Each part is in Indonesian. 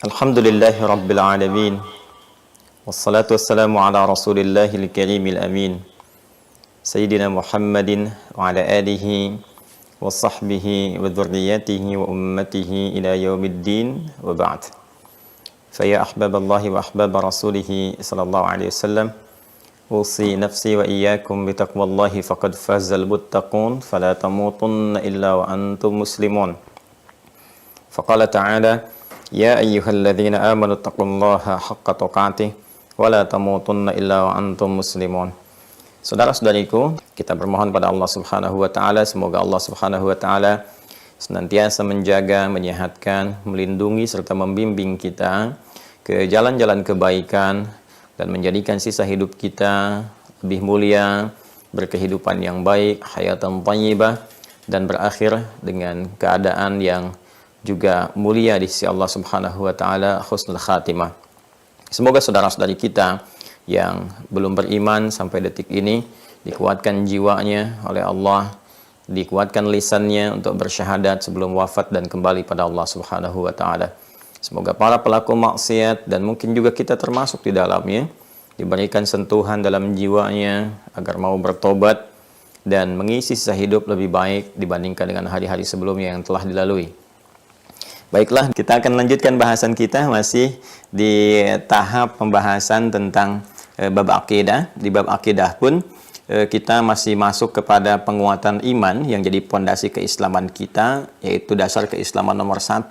Alhamdulillahi Rabbil Alamin. Wassalatu wassalamu ala Rasulillahil Karimil Amin. Sayyidina Muhammadin wa ala alihi wa sahbihi wa dhurriyyatihi wa ummatihi ila yaumiddin wa ba'd. Faya ahbaballahi wa ahbaba rasulihi sallallahu alaihi wasallam. Usi nafsi wa iyyakum bitaqwallahi faqad fazal muttaqun fala tamutunna illa wa antum muslimun. Faqala ta'ala ya ayyuhalladzina amanu taqullaha haqqa tuqatih wa la tamutunna illa wa antum muslimun. Saudara-saudariku, kita bermohon pada Allah Subhanahu wa taala semoga Allah Subhanahu wa taala senantiasa menjaga, menyehatkan, melindungi serta membimbing kita ke jalan-jalan kebaikan dan menjadikan sisa hidup kita lebih mulia, berkehidupan yang baik, hayatan thayyibah, dan berakhir dengan keadaan yang juga mulia di sisi Allah Subhanahu wa taala, husnul khatimah. Semoga saudara-saudari kita yang belum beriman sampai detik ini dikuatkan jiwanya oleh Allah, dikuatkan lisannya untuk bersyahadat sebelum wafat dan kembali pada Allah Subhanahu wa taala. Semoga para pelaku maksiat dan mungkin juga kita termasuk di dalamnya diberikan sentuhan dalam jiwanya agar mau bertobat dan mengisi sisa hidup lebih baik dibandingkan dengan hari-hari sebelumnya yang telah dilalui. Baiklah, kita akan lanjutkan bahasan kita masih di tahap pembahasan tentang bab akidah. Di bab akidah pun kita masih masuk kepada penguatan iman yang jadi pondasi keislaman kita, yaitu dasar keislaman nomor 1.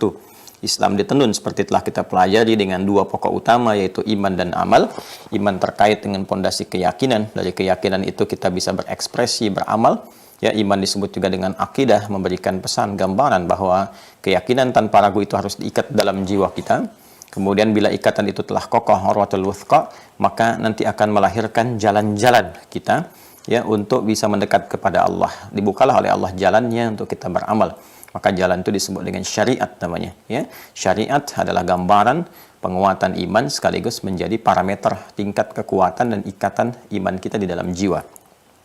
Islam ditenun seperti telah kita pelajari dengan dua pokok utama, yaitu iman dan amal. Iman terkait dengan pondasi keyakinan. Dari keyakinan itu kita bisa berekspresi, beramal. Ya, iman disebut juga dengan akidah, memberikan pesan, gambaran bahwa keyakinan tanpa ragu itu harus diikat dalam jiwa kita. Kemudian bila ikatan itu telah kokoh, urwatul wuthqa, maka nanti akan melahirkan jalan-jalan kita ya untuk bisa mendekat kepada Allah. Dibukalah oleh Allah jalannya untuk kita beramal. Maka jalan itu disebut dengan syariat namanya, ya. Syariat adalah gambaran penguatan iman sekaligus menjadi parameter tingkat kekuatan dan ikatan iman kita di dalam jiwa.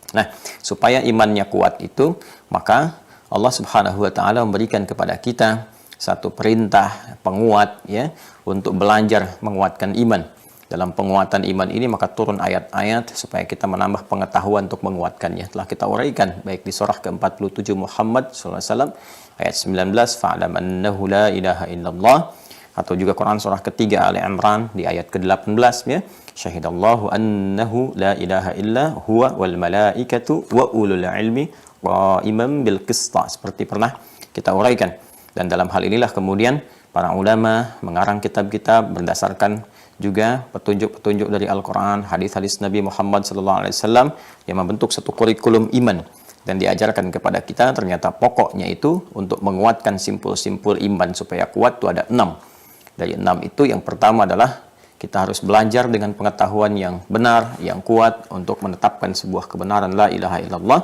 Nah, supaya imannya kuat itu, maka Allah Subhanahu wa taala memberikan kepada kita satu perintah penguat ya untuk belajar menguatkan iman. Dalam penguatan iman ini maka turun ayat-ayat supaya kita menambah pengetahuan untuk menguatkannya. Telah kita uraikan baik di surah ke-47 Muhammad SAW ayat 19 fa'lam annahu la ilaha illallah, atau juga Quran surah ketiga Ali Imran di ayat ke-18 ya. Syahidallahu annahu la ilaha illa huwa wal malaikatu wa ulul ilmi qa'iman bil qista, seperti pernah kita uraikan. Dan dalam hal inilah kemudian para ulama mengarang kitab-kitab berdasarkan juga petunjuk-petunjuk dari Al-Quran, hadis-hadis Nabi Muhammad SAW yang membentuk satu kurikulum iman dan diajarkan kepada kita. Ternyata pokoknya itu untuk menguatkan simpul-simpul iman supaya kuat itu ada 6. Dari 6 itu yang pertama adalah kita harus belajar dengan pengetahuan yang benar, yang kuat untuk menetapkan sebuah kebenaran la ilaha illallah,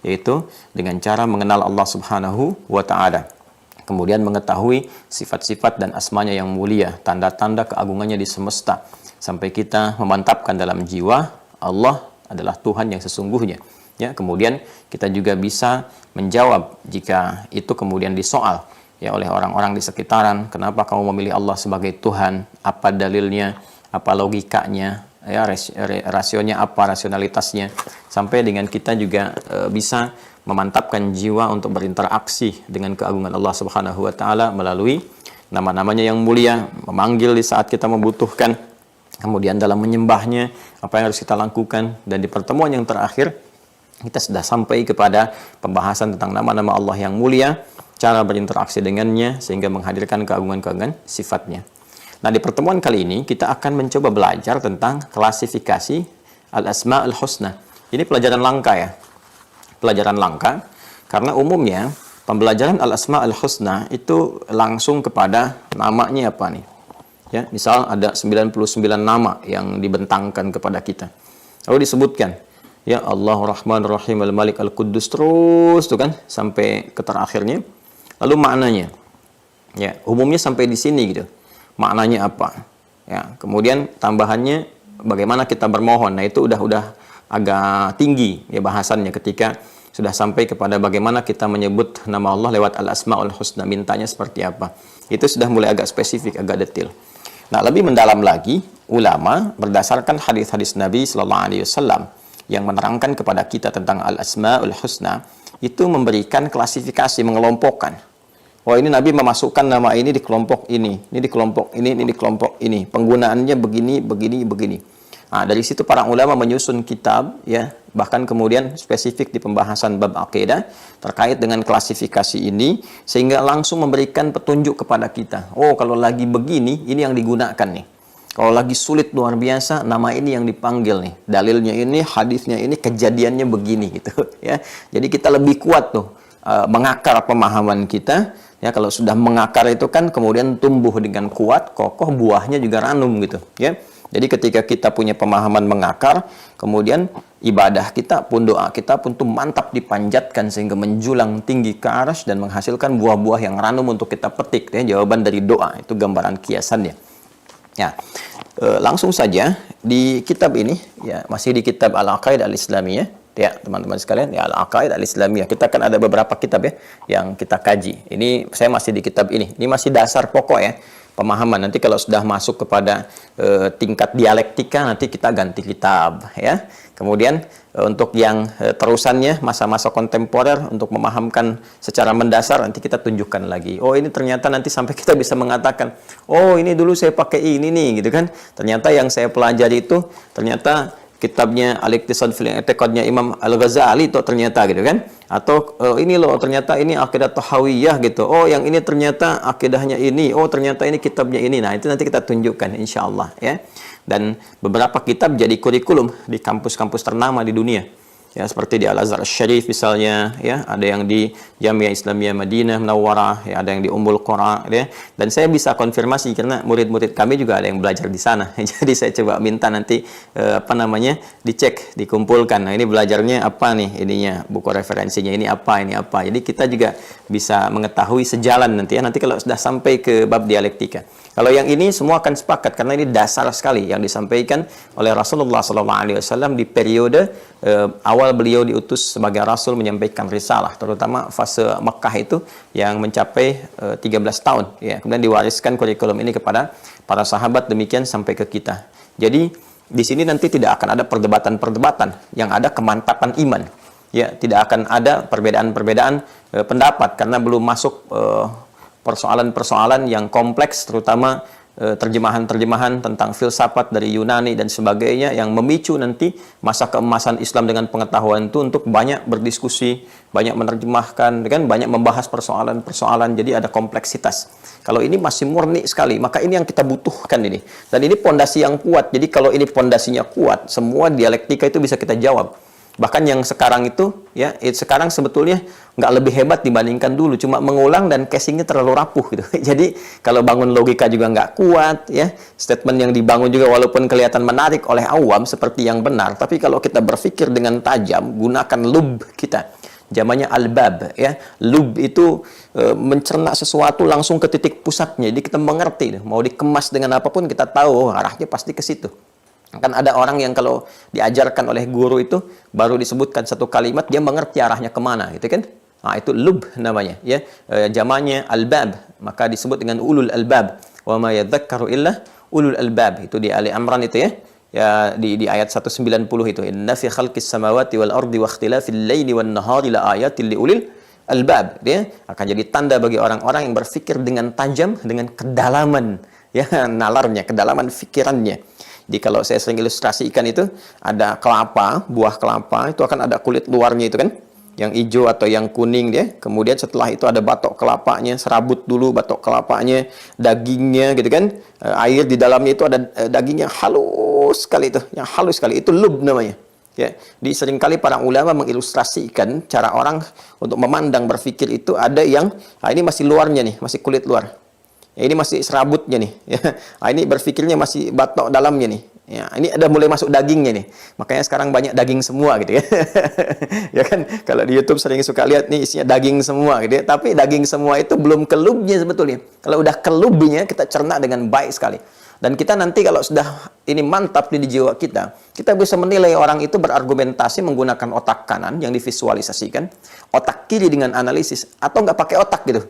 yaitu dengan cara mengenal Allah Subhanahu wa ta'ala. Kemudian mengetahui sifat-sifat dan asmanya yang mulia, tanda-tanda keagungannya di semesta, sampai kita memantapkan dalam jiwa Allah adalah Tuhan yang sesungguhnya. Ya, kemudian kita juga bisa menjawab jika itu kemudian disoal ya oleh orang-orang di sekitaran, kenapa kamu memilih Allah sebagai Tuhan, apa dalilnya, apa logikanya, ya rasionya apa, rasionalitasnya, sampai dengan kita juga bisa memantapkan jiwa untuk berinteraksi dengan keagungan Allah Subhanahu wa taala melalui nama-namanya yang mulia, memanggil di saat kita membutuhkan, kemudian dalam menyembahnya apa yang harus kita lakukan. Dan di pertemuan yang terakhir kita sudah sampai kepada pembahasan tentang nama-nama Allah yang mulia, cara berinteraksi dengannya sehingga menghadirkan keagungan-keagungan sifatnya. Nah, di pertemuan kali ini kita akan mencoba belajar tentang klasifikasi al-asma'ul husna. Ini pelajaran langka ya. Pelajaran langka karena umumnya pembelajaran al-asma'ul husna itu langsung kepada namanya apa nih. Ya, misal ada 99 nama yang dibentangkan kepada kita. Lalu disebutkan ya Allah Rahman Rahim Al-Malik Al-Quddus terus tuh kan sampai ke terakhirnya. Lalu maknanya, ya umumnya sampai di sini gitu. Maknanya apa? Ya, kemudian tambahannya bagaimana kita bermohon. Nah itu udah agak tinggi ya bahasannya ketika sudah sampai kepada bagaimana kita menyebut nama Allah lewat Al-Asmaul Husna, mintanya seperti apa. Itu sudah mulai agak spesifik, agak detail. Nah, lebih mendalam lagi, ulama berdasarkan hadis-hadis Nabi Sallallahu Alaihi Wasallam yang menerangkan kepada kita tentang Al-Asmaul Husna, itu memberikan klasifikasi, mengelompokkan. Oh, ini Nabi memasukkan nama ini di kelompok ini di kelompok ini di kelompok ini. Penggunaannya begini, begini, begini. Nah, dari situ para ulama menyusun kitab, ya, bahkan kemudian spesifik di pembahasan bab akidah terkait dengan klasifikasi ini, sehingga langsung memberikan petunjuk kepada kita. Oh, kalau lagi begini, ini yang digunakan nih. Kalau lagi sulit luar biasa, nama ini yang dipanggil nih. Dalilnya ini, hadisnya ini, kejadiannya begini gitu, ya. Jadi kita lebih kuat tuh mengakar pemahaman kita. Ya, kalau sudah mengakar itu kan kemudian tumbuh dengan kuat, kokoh, buahnya juga ranum gitu, ya. Jadi ketika kita punya pemahaman mengakar, kemudian ibadah kita pun, doa kita pun tuh mantap dipanjatkan sehingga menjulang tinggi ke arsy dan menghasilkan buah-buah yang ranum untuk kita petik, ya. Jawaban dari doa itu gambaran kiasannya. Ya, langsung saja di kitab ini, ya, masih di kitab Al-Aqaidah Al-Islamiyah, ya teman-teman sekalian, ya Al-Aqaidah Al-Islamiyah. Kita kan ada beberapa kitab, ya, yang kita kaji. Ini saya masih di kitab ini masih dasar pokok, ya, pemahaman. Nanti kalau sudah masuk kepada tingkat dialektika, nanti kita ganti kitab, ya. Kemudian untuk yang terusannya, masa-masa kontemporer, untuk memahamkan secara mendasar, nanti kita tunjukkan lagi. Oh, ini ternyata nanti sampai kita bisa mengatakan, oh, ini dulu saya pakai ini nih, gitu kan. Ternyata yang saya pelajari itu ternyata kitabnya Al-Iqtisad fil I'tiqadnya Imam Al-Ghazali itu ternyata, gitu kan. Atau ini loh ternyata ini akidah Tahawiyah gitu. Oh, yang ini ternyata akidahnya ini. Oh, ternyata ini kitabnya ini. Nah, itu nanti kita tunjukkan insyaallah, ya. Dan beberapa kitab jadi kurikulum di kampus-kampus ternama di dunia. Ya, seperti di Al-Azhar Syarif misalnya, ya, ada yang di Jamiah Islamiyah Madinah Munawwarah, ya, ada yang di Ummul Qura, ya. Dan saya bisa konfirmasi karena murid-murid kami juga ada yang belajar di sana. Jadi saya coba minta nanti dicek, dikumpulkan. Nah, ini belajarnya apa nih ininya, buku referensinya ini apa, ini apa. Jadi kita juga bisa mengetahui sejalan nanti, ya. Nanti kalau sudah sampai ke bab dialektika. Kalau yang ini semua akan sepakat karena ini dasar sekali yang disampaikan oleh Rasulullah SAW di periode awal beliau diutus sebagai Rasul menyampaikan risalah, terutama fase Mekah itu yang mencapai 13 tahun. Ya, kemudian diwariskan kurikulum ini kepada para sahabat, demikian sampai ke kita. Jadi di sini nanti tidak akan ada perdebatan-perdebatan, yang ada kemantapan iman. Ya, tidak akan ada perbedaan-perbedaan pendapat karena belum masuk persoalan-persoalan yang kompleks, terutama terjemahan-terjemahan tentang filsafat dari Yunani dan sebagainya yang memicu nanti masa keemasan Islam dengan pengetahuan itu untuk banyak berdiskusi, banyak menerjemahkan, kan, banyak membahas persoalan-persoalan. Jadi ada kompleksitas. Kalau ini masih murni sekali, maka ini yang kita butuhkan ini. Dan ini pondasi yang kuat. Jadi kalau ini pondasinya kuat, semua dialektika itu bisa kita jawab. Bahkan yang sekarang itu, ya, sekarang sebetulnya nggak lebih hebat dibandingkan dulu, cuma mengulang dan casingnya terlalu rapuh gitu. Jadi kalau bangun logika juga nggak kuat, ya, statement yang dibangun juga walaupun kelihatan menarik oleh awam seperti yang benar, tapi kalau kita berpikir dengan tajam, gunakan lub kita, zamannya albab, ya, lub itu mencerna sesuatu langsung ke titik pusatnya, jadi kita mengerti, mau dikemas dengan apapun kita tahu arahnya pasti ke situ. Kan ada orang yang kalau diajarkan oleh guru itu baru disebutkan satu kalimat dia mengerti arahnya kemana, gitu kan. Nah, itu lub namanya, ya. Zamannya albab, maka disebut dengan ulul albab. Wa ma yadzakkaru illa ulul albab. Itu di Ali Imran itu, ya. Ya, di ayat 190 itu. Inna fi khalqis samawati wal ardi wa ikhtilafil laili wan nahari la ayatil liulil albab. Dia akan jadi tanda bagi orang-orang yang berpikir dengan tajam, dengan kedalaman, ya, nalarnya, kedalaman pikirannya. Jadi kalau saya sering ilustrasikan itu, ada kelapa, buah kelapa, itu akan ada kulit luarnya itu kan, yang hijau atau yang kuning dia. Kemudian setelah itu ada batok kelapanya, serabut dulu batok kelapanya, dagingnya gitu kan. Air di dalamnya itu ada daging yang halus sekali itu, yang halus sekali. Itu lub namanya. Ya, di seringkali para ulama mengilustrasikan cara orang untuk memandang berpikir itu ada yang, ini masih luarnya nih, masih kulit luar. Ya, ini masih serabutnya nih, ya. Nah, ini berpikirnya masih batok dalamnya nih. Ya, ini ada mulai masuk dagingnya nih. Makanya sekarang banyak daging semua gitu, ya. Ya kan, kalau di YouTube sering suka lihat nih isinya daging semua gitu, ya. Tapi daging semua itu belum kelubnya sebetulnya. Kalau udah kelubnya kita cerna dengan baik sekali. Dan kita nanti kalau sudah ini mantap di jiwa kita, kita bisa menilai orang itu berargumentasi menggunakan otak kanan yang divisualisasikan, otak kiri dengan analisis, atau nggak pakai otak gitu.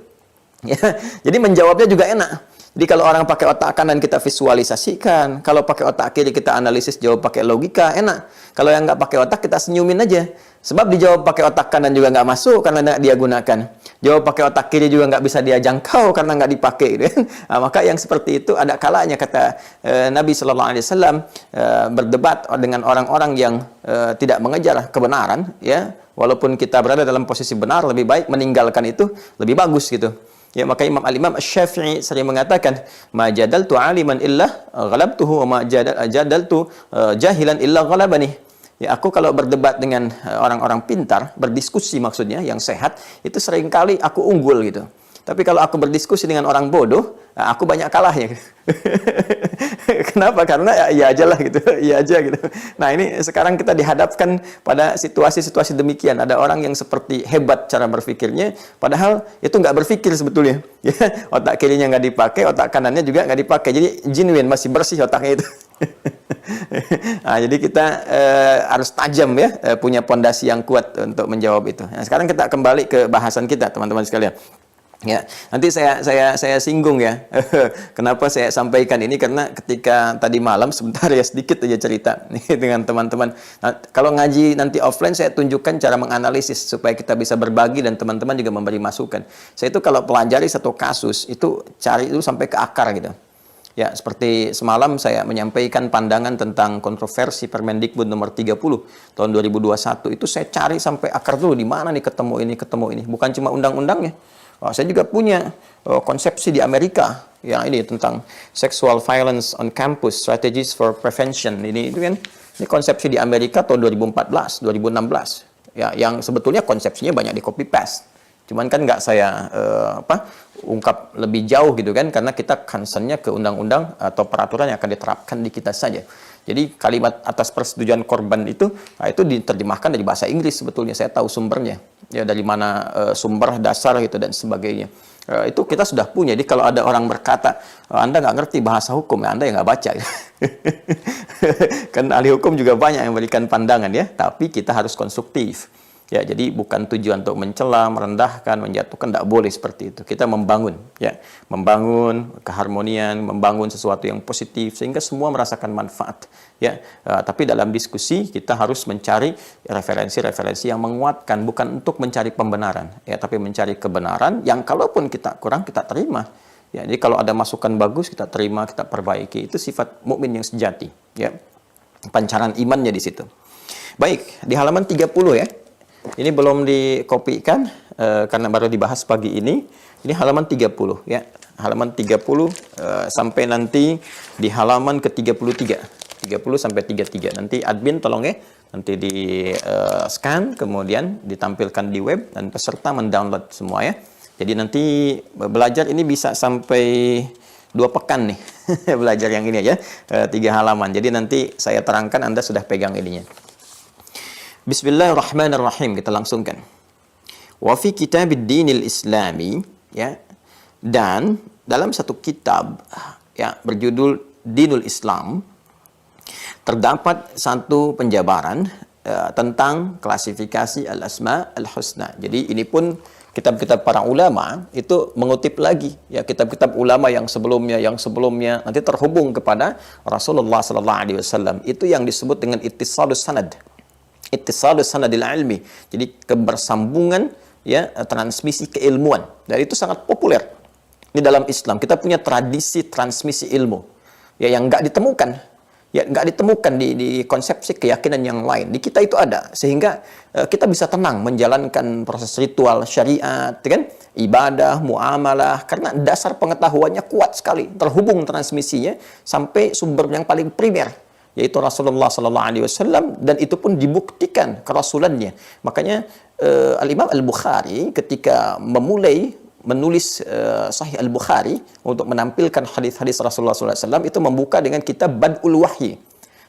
Ya, jadi menjawabnya juga enak. Jadi kalau orang pakai otak kanan kita visualisasikan, kalau pakai otak kiri kita analisis, jawab pakai logika, enak. Kalau yang nggak pakai otak kita senyumin aja. Sebab dijawab pakai otak kanan juga nggak masuk karena nggak dia gunakan. Jawab pakai otak kiri juga nggak bisa dia jangkau karena nggak dipakai. Gitu. Nah, maka yang seperti itu ada kalanya kata Nabi Shallallahu Alaihi Wasallam berdebat dengan orang-orang yang tidak mengejar kebenaran, ya. Walaupun kita berada dalam posisi benar, lebih baik meninggalkan itu lebih bagus gitu. Ya, maka Imam Asy-Syafi'i sering mengatakan, "Ma jadaltu 'aliman illa ghalabtuhu wa ma jadaltu jahilan illa ghalabani." Ya, aku kalau berdebat dengan orang-orang pintar, berdiskusi maksudnya yang sehat, itu seringkali aku unggul gitu. Tapi kalau aku berdiskusi dengan orang bodoh, aku banyak kalahnya. Kenapa? Karena ya iya aja lah gitu, iya aja gitu. Nah ini sekarang kita dihadapkan pada situasi-situasi demikian. Ada orang yang seperti hebat cara berpikirnya, padahal itu nggak berpikir sebetulnya. Ya, otak kirinya nggak dipakai, otak kanannya juga nggak dipakai. Jadi genuine, masih bersih otaknya itu. Nah, jadi kita harus tajam ya, punya pondasi yang kuat untuk menjawab itu. Nah, sekarang kita kembali ke bahasan kita, teman-teman sekalian. Ya, nanti saya singgung ya. Kenapa saya sampaikan ini, karena ketika tadi malam sebentar ya, sedikit aja cerita nih dengan teman-teman. Nah, kalau ngaji nanti offline saya tunjukkan cara menganalisis supaya kita bisa berbagi dan teman-teman juga memberi masukan. Saya itu kalau pelajari satu kasus itu cari itu sampai ke akar gitu. Ya, seperti semalam saya menyampaikan pandangan tentang kontroversi Permendikbud nomor 30 tahun 2021, itu saya cari sampai akar dulu, di mana nih ketemu ini. Bukan cuma undang-undangnya. Saya juga punya konsepsi di Amerika yang ini tentang sexual violence on campus, strategies for prevention. Ini itu kan, ini konsepsi di Amerika tahun 2014, 2016. Ya, yang sebetulnya konsepsinya banyak di copy paste. Cuman kan nggak saya ungkap lebih jauh gitu kan, karena kita concernnya ke undang-undang atau peraturan yang akan diterapkan di kita saja. Jadi kalimat atas persetujuan korban itu diterjemahkan dari bahasa Inggris sebetulnya. Saya tahu sumbernya, ya dari mana sumber dasar gitu dan sebagainya. Itu kita sudah punya. Jadi kalau ada orang berkata, Anda nggak ngerti bahasa hukum, ya Anda yang nggak baca. Kan ahli hukum juga banyak yang memberikan pandangan ya, tapi kita harus konstruktif. Ya, jadi bukan tujuan untuk mencela, merendahkan, menjatuhkan, tidak boleh seperti itu. Kita membangun, ya, membangun keharmonian, membangun sesuatu yang positif sehingga semua merasakan manfaat, ya. Tapi dalam diskusi kita harus mencari referensi-referensi yang menguatkan, bukan untuk mencari pembenaran, ya, tapi mencari kebenaran yang kalaupun kita kurang kita terima. Ya, jadi kalau ada masukan bagus kita terima, kita perbaiki. Itu sifat mukmin yang sejati, ya. Pancaran imannya di situ. Baik, di halaman 30 ya. Ini belum dikopikan karena baru dibahas pagi ini. Ini halaman 30 ya. Halaman 30 sampai nanti di halaman ke-33. 30 sampai 33. Nanti admin tolong ya. Nanti di scan kemudian ditampilkan di web dan peserta mendownload semua ya. Jadi nanti belajar ini bisa sampai 2 pekan nih. Belajar yang ini aja 3 halaman. Jadi nanti saya terangkan, Anda sudah pegang ininya. Bismillahirrahmanirrahim, kita langsungkan. Wa fi kitabid dinil islami, ya, dan dalam satu kitab ya berjudul Dinul Islam terdapat satu penjabaran tentang klasifikasi al-asma al-husna. Jadi ini pun kitab-kitab para ulama itu mengutip lagi ya kitab-kitab ulama yang sebelumnya nanti terhubung kepada Rasulullah sallallahu alaihi wasallam. Itu yang disebut dengan ittisalus sanad. Ittisalus sanadil ilmi. Jadi kebersambungan ya transmisi keilmuan. Dan itu sangat populer di dalam Islam. Kita punya tradisi transmisi ilmu ya yang enggak ditemukan. Ya enggak ditemukan di konsepsi keyakinan yang lain. Di kita itu ada sehingga kita bisa tenang menjalankan proses ritual syariat, kan? Ibadah, muamalah, karena dasar pengetahuannya kuat sekali, terhubung transmisinya sampai sumber yang paling primer, yaitu Rasulullah sallallahu alaihi wasallam, dan itu pun dibuktikan kerasulannya. Makanya Al-Imam Al-Bukhari ketika memulai menulis Sahih Al-Bukhari untuk menampilkan hadis-hadis Rasulullah sallallahu alaihi wasallam itu membuka dengan kitab Bad'ul Wahyi.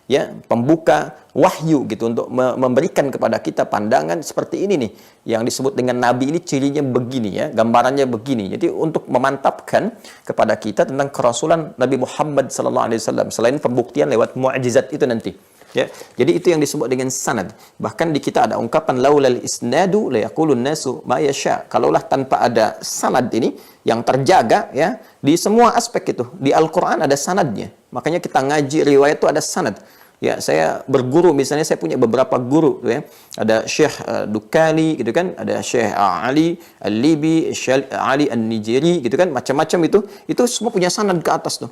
ya, pembuka wahyu gitu untuk memberikan kepada kita pandangan seperti ini nih, yang disebut dengan nabi ini cirinya begini ya, gambarannya begini. Jadi untuk memantapkan kepada kita tentang kerasulan Nabi Muhammad SAW selain pembuktian lewat mukjizat itu nanti. Ya, jadi itu yang disebut dengan sanad. Bahkan di kita ada ungkapan laulal isnadu la yaqulun nasu ma yasha. Kalaulah tanpa ada sanad ini yang terjaga ya di semua aspek itu. Di Al-Qur'an ada sanadnya. Makanya kita ngaji riwayat itu ada sanad. Ya, saya berguru misalnya, saya punya beberapa guru ya. Ada Syekh Dukani gitu kan, ada Syekh Ali Al-Libi, Syekh Ali An-Nijeri gitu kan, macam-macam itu. Itu semua punya sanad ke atas tuh.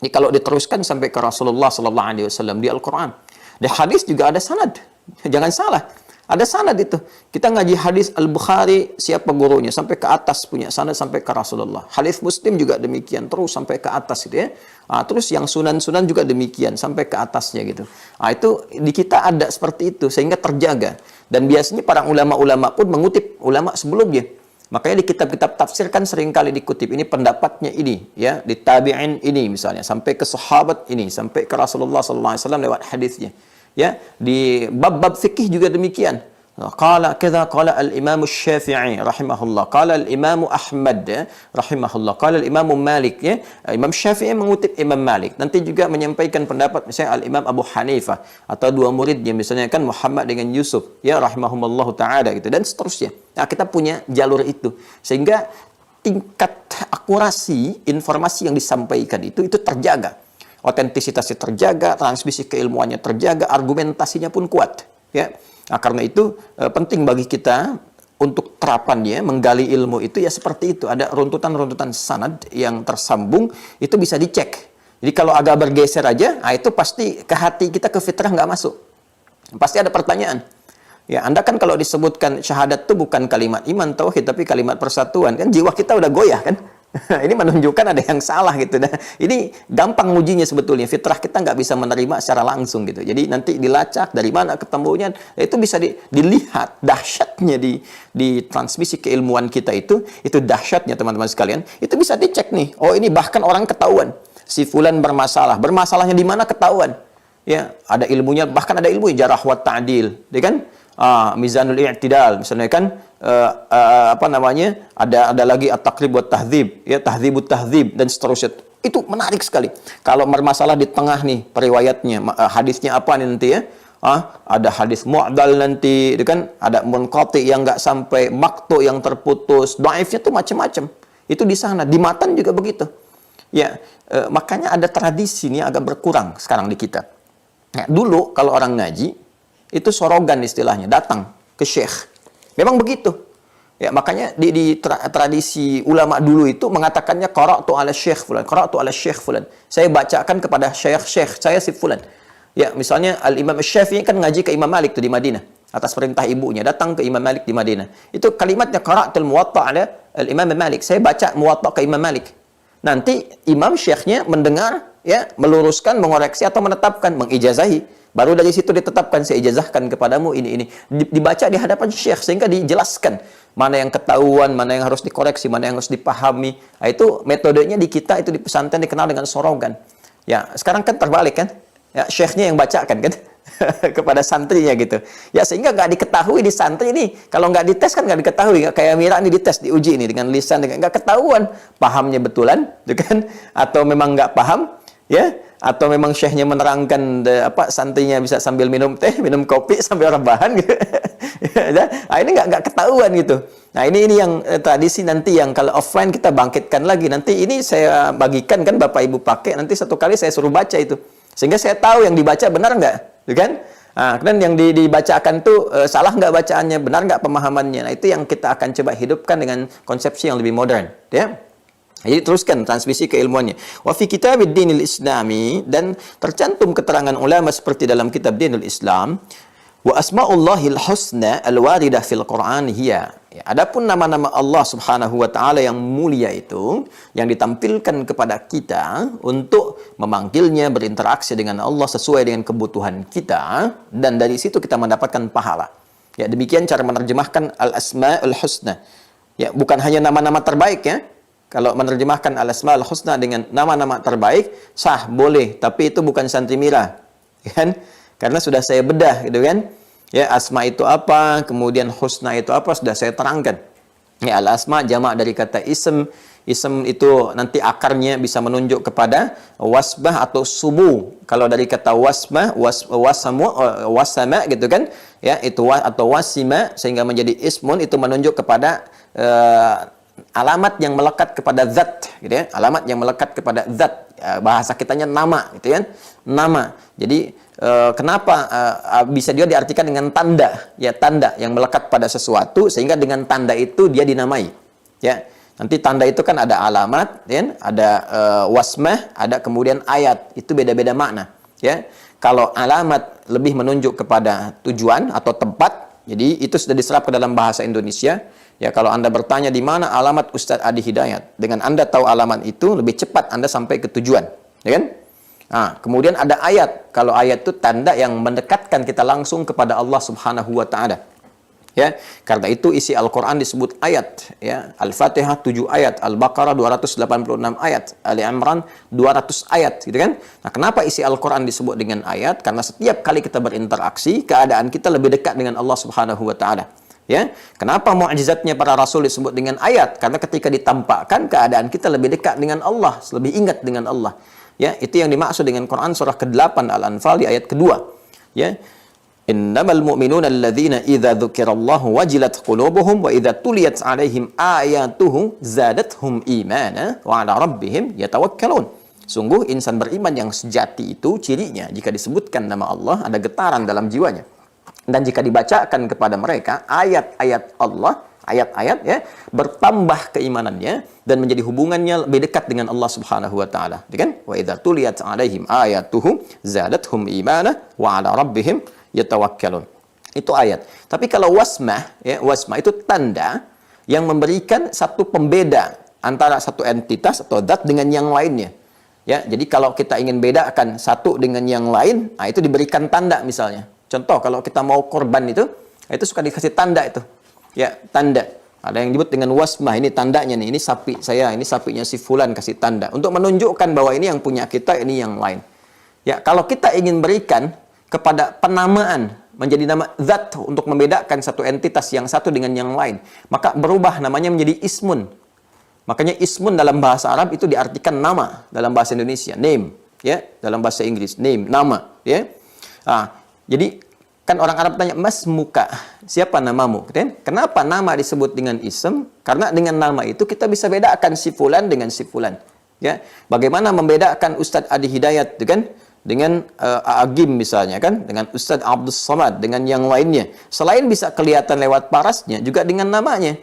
Jadi kalau diteruskan sampai ke Rasulullah sallallahu alaihi wasallam di Al-Qur'an. Di hadis juga ada sanad. Jangan salah. Ada sanad itu. Kita ngaji hadis Al-Bukhari, siapa gurunya, sampai ke atas punya sanad sampai ke Rasulullah. Hadis Muslim juga demikian, terus sampai ke atas gitu ya. Terus yang sunan-sunan juga demikian, sampai ke atasnya gitu. Itu di kita ada seperti itu, sehingga terjaga. Dan biasanya para ulama-ulama pun mengutip ulama sebelumnya. Makanya di kitab-kitab tafsir kan seringkali dikutip, ini pendapatnya ini, ya, di tabi'in ini misalnya, sampai ke sahabat ini, sampai ke Rasulullah SAW lewat hadisnya. Ya, di bab-bab fikih juga demikian. Qala kadza qala al-Imam Syafi'i rahimahullah, qala al-Imam Ahmad rahimahullah, qala al-Imam Malik ya. Imam Syafi'i mengutip Imam Malik. Nanti juga menyampaikan pendapat misalnya al-Imam Abu Hanifah atau dua muridnya misalnya kan Muhammad dengan Yusuf ya rahimahumullahu taala gitu dan seterusnya. Nah, kita punya jalur itu sehingga tingkat akurasi informasi yang disampaikan itu terjaga. Otentisitasnya terjaga, transmisi keilmuannya terjaga, argumentasinya pun kuat ya. Nah, karena itu penting bagi kita untuk terapannya, menggali ilmu itu ya seperti itu. Ada runtutan-runtutan sanad yang tersambung, itu bisa dicek. Jadi kalau agak bergeser aja, itu pasti ke hati kita, ke fitrah nggak masuk. Pasti ada pertanyaan. Ya, Anda kan kalau disebutkan syahadat itu bukan kalimat iman, tauhid, tapi kalimat persatuan. Kan jiwa kita udah goyah kan? Ini menunjukkan ada yang salah gitu. Nah, ini gampang ngujinya sebetulnya. Fitrah kita nggak bisa menerima secara langsung gitu. Jadi nanti dilacak dari mana ketemunya, itu bisa dilihat dahsyatnya di transmisi keilmuan kita itu dahsyatnya teman-teman sekalian. Itu bisa dicek nih. Oh, ini bahkan orang ketahuan si fulan bermasalah. Bermasalahnya di mana ketahuan. Ya, ada ilmunya, bahkan ada ilmu jarah wa ta'dil, ya kan? Mizanul i'tidal misalnya kan apa namanya ada lagi at-taqrib wa tahdzib ya, tahdzibut tahdzib dan seterusnya. Itu menarik sekali. Kalau bermasalah di tengah nih periwayatnya, hadisnya apa nih nanti ya, ada hadis mu'dal nanti, kan ada munqati yang nggak sampai, maqtu yang terputus, dhaifnya tuh macam-macam. Itu di sana. Di matan juga begitu ya. Makanya ada tradisi nih agak berkurang sekarang di kita. Nah, dulu kalau orang ngaji itu sorogan istilahnya, datang ke syekh. Memang begitu. Ya, makanya di tradisi ulama dulu itu mengatakannya qara'tu ala syekh fulan, qara'tu ala syekh fulan. Saya bacakan kepada syekh saya si fulan. Ya, misalnya Al-Imam Syafi'i kan ngaji ke Imam Malik tuh di Madinah atas perintah ibunya, datang ke Imam Malik di Madinah. Itu kalimatnya qara'tul muwatta' ala Al-Imam Malik. Saya baca muwatta' ke Imam Malik. Nanti imam syekhnya mendengar ya, meluruskan, mengoreksi atau menetapkan, mengijazahi. Baru dari situ ditetapkan, saya ijazahkan kepadamu ini. Dibaca di hadapan syekh sehingga dijelaskan mana yang ketahuan, mana yang harus dikoreksi, mana yang harus dipahami. Nah, itu metodenya di kita, itu di pesantren dikenal dengan sorogan. Ya, sekarang kan terbalik kan? Ya, syekhnya yang bacakan kan? Kepada santrinya gitu. Ya, sehingga nggak diketahui di santri ini. Kalau nggak dites kan nggak diketahui. Nggak kayak Mira ini dites, diuji ini dengan lisan, nggak ketahuan pahamnya betulan, gitu kan? Atau memang nggak paham, ya? Atau memang syekhnya menerangkan santrinya bisa sambil minum teh, minum kopi sambil rebahan gitu. Nah, ini nggak ketahuan gitu. Nah, ini yang tradisi nanti yang kalau offline kita bangkitkan lagi. Nanti ini saya bagikan kan Bapak Ibu pakai, nanti satu kali saya suruh baca itu. Sehingga saya tahu yang dibaca benar nggak, kan? Nah, kemudian yang dibacakan tuh salah nggak bacaannya, benar nggak pemahamannya. Nah, itu yang kita akan coba hidupkan dengan konsepsi yang lebih modern, ya. Jadi teruskan transmisi keilmuannya. Wa fi kitabid dinil islami, dan tercantum keterangan ulama seperti dalam kitab Dinul Islam, wa asmaullahil husna alwaridah fil Qur'an hiya. Ya, adapun nama-nama Allah Subhanahu wa taala yang mulia itu yang ditampilkan kepada kita untuk memanggilnya, berinteraksi dengan Allah sesuai dengan kebutuhan kita, dan dari situ kita mendapatkan pahala. Ya, demikian cara menerjemahkan al-asmaul husna. Ya, bukan hanya nama-nama terbaik ya. Kalau menerjemahkan al-asmaul husna dengan nama-nama terbaik, sah, boleh, tapi itu bukan santri Mira. kan? Karena sudah saya bedah gitu kan. Ya, asma itu apa, kemudian husna itu apa, sudah saya terangkan. Ya, al-asma jamak dari kata ism. Ism itu nanti akarnya bisa menunjuk kepada wasbah atau subu. Kalau dari kata wasbah, wasama gitu kan, ya itu atau wasima, sehingga menjadi ismun, itu menunjuk kepada alamat yang melekat kepada zat, gitu ya. Alamat yang melekat kepada zat. Bahasa kitanya nama, gitu kan. Nama. Jadi kenapa bisa juga diartikan dengan tanda, ya tanda yang melekat pada sesuatu, sehingga dengan tanda itu dia dinamai, ya. Nanti tanda itu kan ada alamat, ya, ada wasmah, ada kemudian ayat. Itu beda-beda makna, ya. Kalau alamat lebih menunjuk kepada tujuan atau tempat, jadi itu sudah diserap ke dalam bahasa Indonesia. Ya, kalau Anda bertanya di mana alamat Ustadz Adi Hidayat, dengan Anda tahu alamat itu, lebih cepat Anda sampai ke tujuan, ya kan? Nah, kemudian ada ayat. Kalau ayat itu tanda yang mendekatkan kita langsung kepada Allah Subhanahu wa taala. Ya, karena itu isi Al-Qur'an disebut ayat, ya. Al-Fatihah 7 ayat, Al-Baqarah 286 ayat, Ali Imran 200 ayat, gitu kan? Nah, kenapa isi Al-Qur'an disebut dengan ayat? Karena setiap kali kita berinteraksi, keadaan kita lebih dekat dengan Allah Subhanahu wa taala. Ya, kenapa mukjizatnya para rasul disebut dengan ayat? Karena ketika ditampakkan, keadaan kita lebih dekat dengan Allah, lebih ingat dengan Allah. Ya, itu yang dimaksud dengan Quran surah ke-8 Al-Anfal di ayat kedua. Ya. Innamal mu'minuna alladzina idza dzukirallahu wajilat qulubuhum wa idza tuliyat 'alaihim ayatuhu zadatuhum imana wa 'ala rabbihim yatawakkalun. Sungguh insan beriman yang sejati itu cirinya jika disebutkan nama Allah ada getaran dalam jiwanya. Dan jika dibacakan kepada mereka ayat-ayat Allah, ayat-ayat, ya, bertambah keimanannya dan menjadi hubungannya lebih dekat dengan Allah Subhanahu wa taala. Kan? Wa idza tuliyat 'alaihim ayatuhu zadatuhum imana wa 'ala rabbihim yatawakkalun. Itu ayat. Tapi kalau wasmah, ya, wasmah itu tanda yang memberikan satu pembeda antara satu entitas atau zat dengan yang lainnya. Ya, jadi kalau kita ingin bedakan satu dengan yang lain, nah itu diberikan tanda misalnya. Contoh kalau kita mau korban itu suka dikasih tanda itu. Ya, tanda. Ada yang disebut dengan wasmah, ini tandanya nih, ini sapi saya, ini sapinya si fulan, kasih tanda untuk menunjukkan bahwa ini yang punya kita, ini yang lain. Ya, kalau kita ingin berikan kepada penamaan menjadi nama zat untuk membedakan satu entitas yang satu dengan yang lain, maka berubah namanya menjadi ismun. Makanya ismun dalam bahasa Arab itu diartikan nama, dalam bahasa Indonesia name, ya, dalam bahasa Inggris name, nama, ya. Jadi kan orang Arab tanya mas muka, siapa namamu? Kenapa nama disebut dengan ism? Karena dengan nama itu kita bisa bedakan si fulan dengan si fulan, ya. Bagaimana membedakan Ustadz Adi Hidayat, kan? Dengan Agim misalnya, kan, dengan Ustadz Abdus Somad, dengan yang lainnya. Selain bisa kelihatan lewat parasnya, juga dengan namanya.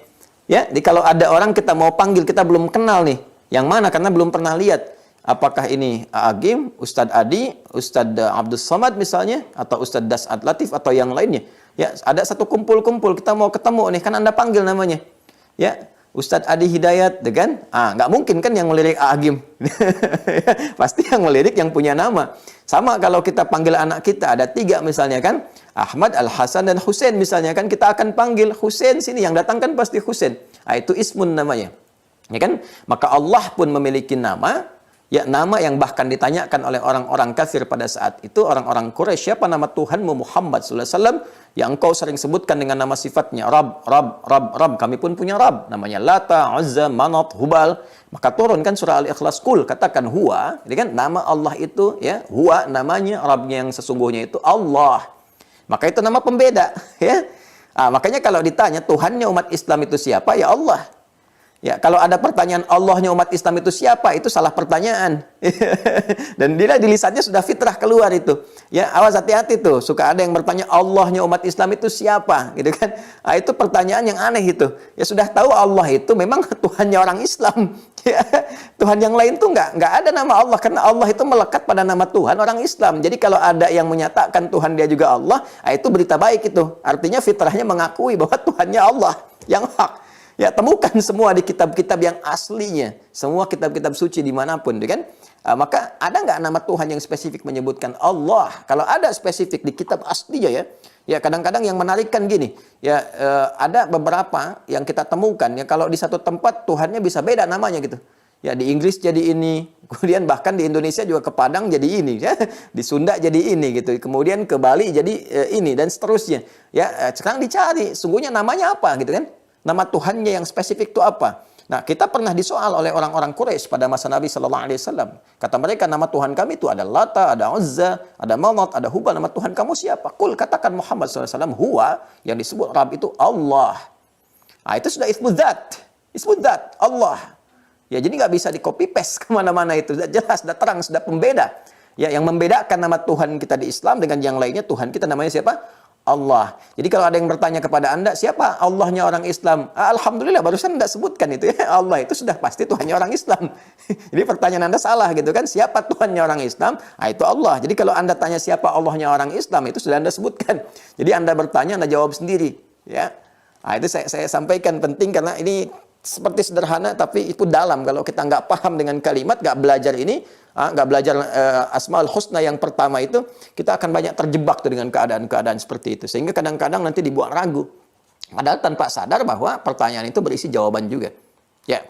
Ya, jadi kalau ada orang kita mau panggil, kita belum kenal nih, yang mana karena belum pernah lihat. Apakah ini Agim, Ustadz Adi, Ustadz Abdus Somad misalnya, atau Ustadz Das'ad Latif atau yang lainnya. Ya, ada satu kumpul-kumpul kita mau ketemu nih, kan Anda panggil namanya. Ya, Ustadz Adi Hidayat, kan? Nggak mungkin kan yang melirik Agim. Pasti yang melirik yang punya nama. Sama kalau kita panggil anak kita, ada 3 misalnya, kan? Ahmad, Al-Hasan, dan Husain misalnya, kan? Kita akan panggil Husain sini, yang datang kan pasti Husain. Itu ismun namanya. Ya kan? Maka Allah pun memiliki nama, ya, nama yang bahkan ditanyakan oleh orang-orang kafir pada saat itu, orang-orang Quraisy, siapa nama Tuhanmu Muhammad sallallahu alaihi wasallam yang engkau sering sebutkan dengan nama sifatnya Rabb, Rabb, Rabb, Rabb. Kami pun punya Rabb, namanya Lata, Uzza, Manat, Hubal. Maka turun kan surah Al-Ikhlas, Qul, katakan huwa, jadi kan nama Allah itu, ya, huwa namanya, Rabbnya yang sesungguhnya itu Allah. Maka itu nama pembeda, ya. Makanya kalau ditanya Tuhannya umat Islam itu siapa? Ya Allah. Ya, kalau ada pertanyaan Allahnya umat Islam itu siapa, itu salah pertanyaan. Dan dia di lisannya sudah fitrah keluar itu. Ya, awas hati-hati tuh. Suka ada yang bertanya Allahnya umat Islam itu siapa, gitu kan? Itu pertanyaan yang aneh itu. Ya sudah tahu Allah itu memang Tuhannya orang Islam. Ya, Tuhan yang lain tuh nggak ada nama Allah, karena Allah itu melekat pada nama Tuhan orang Islam. Jadi kalau ada yang menyatakan Tuhan dia juga Allah, itu berita baik itu. Artinya fitrahnya mengakui bahwa Tuhannya Allah yang hak. Ya, temukan semua di kitab-kitab yang aslinya. Semua kitab-kitab suci dimanapun, kan? Maka ada nggak nama Tuhan yang spesifik menyebutkan Allah? Kalau ada spesifik di kitab aslinya, ya. Ya, kadang-kadang yang menarikkan gini. Ya, ada beberapa yang kita temukan, ya, kalau di satu tempat Tuhannya bisa beda namanya gitu. Ya, di Inggris jadi ini. Kemudian bahkan di Indonesia juga ke Padang jadi ini, ya. Di Sunda jadi ini gitu. Kemudian ke Bali jadi ini dan seterusnya. Ya, sekarang dicari sungguhnya namanya apa gitu kan? Nama Tuhannya yang spesifik itu apa? Nah, kita pernah disoal oleh orang-orang Quraisy pada masa Nabi Shallallahu Alaihi Wasallam. Kata mereka, nama Tuhan kami itu ada Lata, ada Uzza, ada Manat, ada Hubal. Nama Tuhan kamu siapa? Kul, katakan Muhammad SAW, huwa, yang disebut Rabb itu Allah. Nah, itu sudah ismu dzat. Ismu dzat, Allah. Ya, jadi nggak bisa di copy paste kemana-mana itu. Sudah jelas, sudah terang, sudah pembeda. Ya, yang membedakan nama Tuhan kita di Islam dengan yang lainnya, Tuhan kita namanya siapa? Allah. Jadi kalau ada yang bertanya kepada Anda, siapa Allahnya orang Islam? Alhamdulillah, barusan Anda sebutkan itu ya. Allah itu sudah pasti Tuhannya orang Islam. Jadi pertanyaan Anda salah gitu kan. Siapa Tuhannya orang Islam? Ah, itu Allah. Jadi kalau Anda tanya siapa Allahnya orang Islam, itu sudah Anda sebutkan. Jadi Anda bertanya, Anda jawab sendiri. Ya. Nah, itu saya sampaikan penting karena ini seperti sederhana tapi itu dalam. Kalau kita nggak paham dengan kalimat, nggak belajar ini, nggak belajar Asmaul Husna yang pertama itu, kita akan banyak terjebak tuh dengan keadaan-keadaan seperti itu. Sehingga kadang-kadang nanti dibuat ragu. Padahal tanpa sadar bahwa pertanyaan itu berisi jawaban juga. Ya.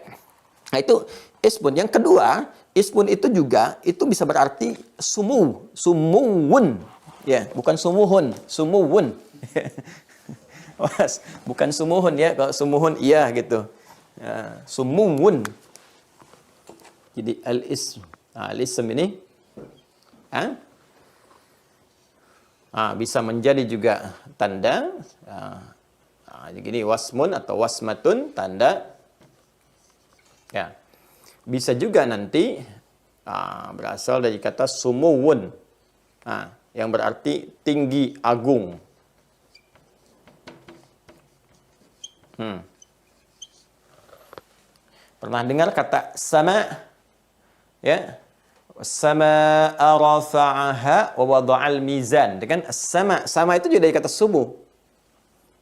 Nah itu ismun. Yang kedua, ismun itu juga itu bisa berarti sumuwun. Ya, bukan sumuhun, sumuwun. Bukan sumuhun ya, kalau sumuhun iya gitu. Ya, sumuwun. Jadi al-ism. Al-ism ini bisa menjadi juga tanda. Jadi wasmun atau wasmatun, tanda. Ya. Bisa juga nanti berasal dari kata sumuwun. Yang berarti tinggi, agung. Pernah dengar kata sama? Ya. Sama rafa'aha wa wada'al mizan. Dengan sama itu juga dari kata sumu.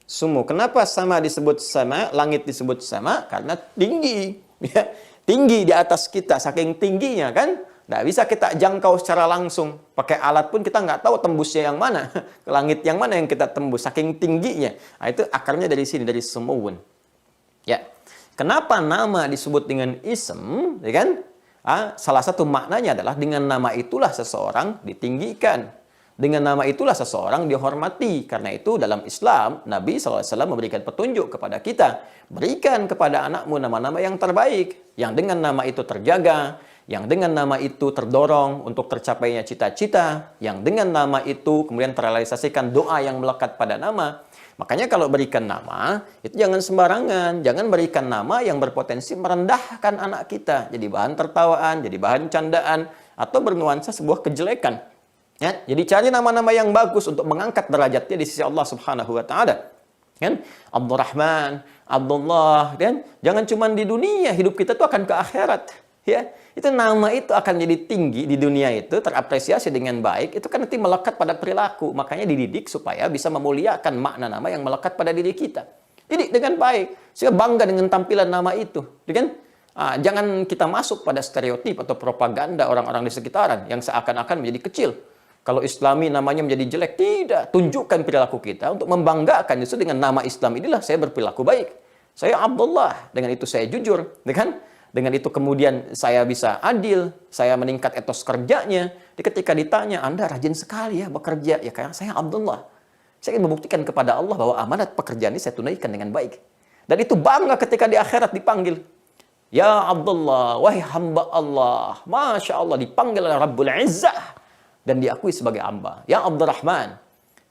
Sumu. Kenapa sama disebut sama? Langit disebut sama karena tinggi. Ya. Tinggi di atas kita, saking tingginya kan? Nggak bisa kita jangkau secara langsung. Pakai alat pun kita nggak tahu tembusnya yang mana. Langit yang mana yang kita tembus, saking tingginya. Nah, itu akarnya dari sini, dari sumuwun. Ya. Kenapa nama disebut dengan ism, ya kan? Salah satu maknanya adalah dengan nama itulah seseorang ditinggikan. Dengan nama itulah seseorang dihormati. Karena itu dalam Islam, Nabi SAW memberikan petunjuk kepada kita. Berikan kepada anakmu nama-nama yang terbaik. Yang dengan nama itu terjaga. Yang dengan nama itu terdorong untuk tercapainya cita-cita. Yang dengan nama itu kemudian terrealisasikan doa yang melekat pada nama. Makanya kalau berikan nama, itu jangan sembarangan. Jangan berikan nama yang berpotensi merendahkan anak kita. Jadi bahan tertawaan, jadi bahan candaan, atau bernuansa sebuah kejelekan. Ya? Jadi cari nama-nama yang bagus untuk mengangkat derajatnya di sisi Allah Subhanahu wa Ta'ala. Kan? Abdurrahman, Abdullah, kan? Jangan cuma di dunia, hidup kita tuh akan ke akhirat. Ya, itu nama itu akan jadi tinggi di dunia itu, terapresiasi dengan baik, itu kan nanti melekat pada perilaku. Makanya dididik supaya bisa memuliakan makna nama yang melekat pada diri kita. Didik dengan baik, sehingga bangga dengan tampilan nama itu. Kan? Jangan kita masuk pada stereotip atau propaganda orang-orang di sekitaran yang seakan-akan menjadi kecil. Kalau Islami namanya menjadi jelek, tidak. Tunjukkan perilaku kita untuk membanggakan justru dengan nama Islam inilah saya berperilaku baik. Saya Abdullah, dengan itu saya jujur, kan? Dengan itu kemudian saya bisa adil, saya meningkat etos kerjanya. Ketika ditanya, Anda rajin sekali ya bekerja. Ya kayak saya Abdullah. Saya ingin membuktikan kepada Allah bahwa amanat pekerjaan ini saya tunaikan dengan baik. Dan itu bangga ketika di akhirat dipanggil. Ya Abdullah, wahai hamba Allah. Masya Allah, dipanggil oleh Rabbul Izzah. Dan diakui sebagai hamba. Ya Abdurrahman.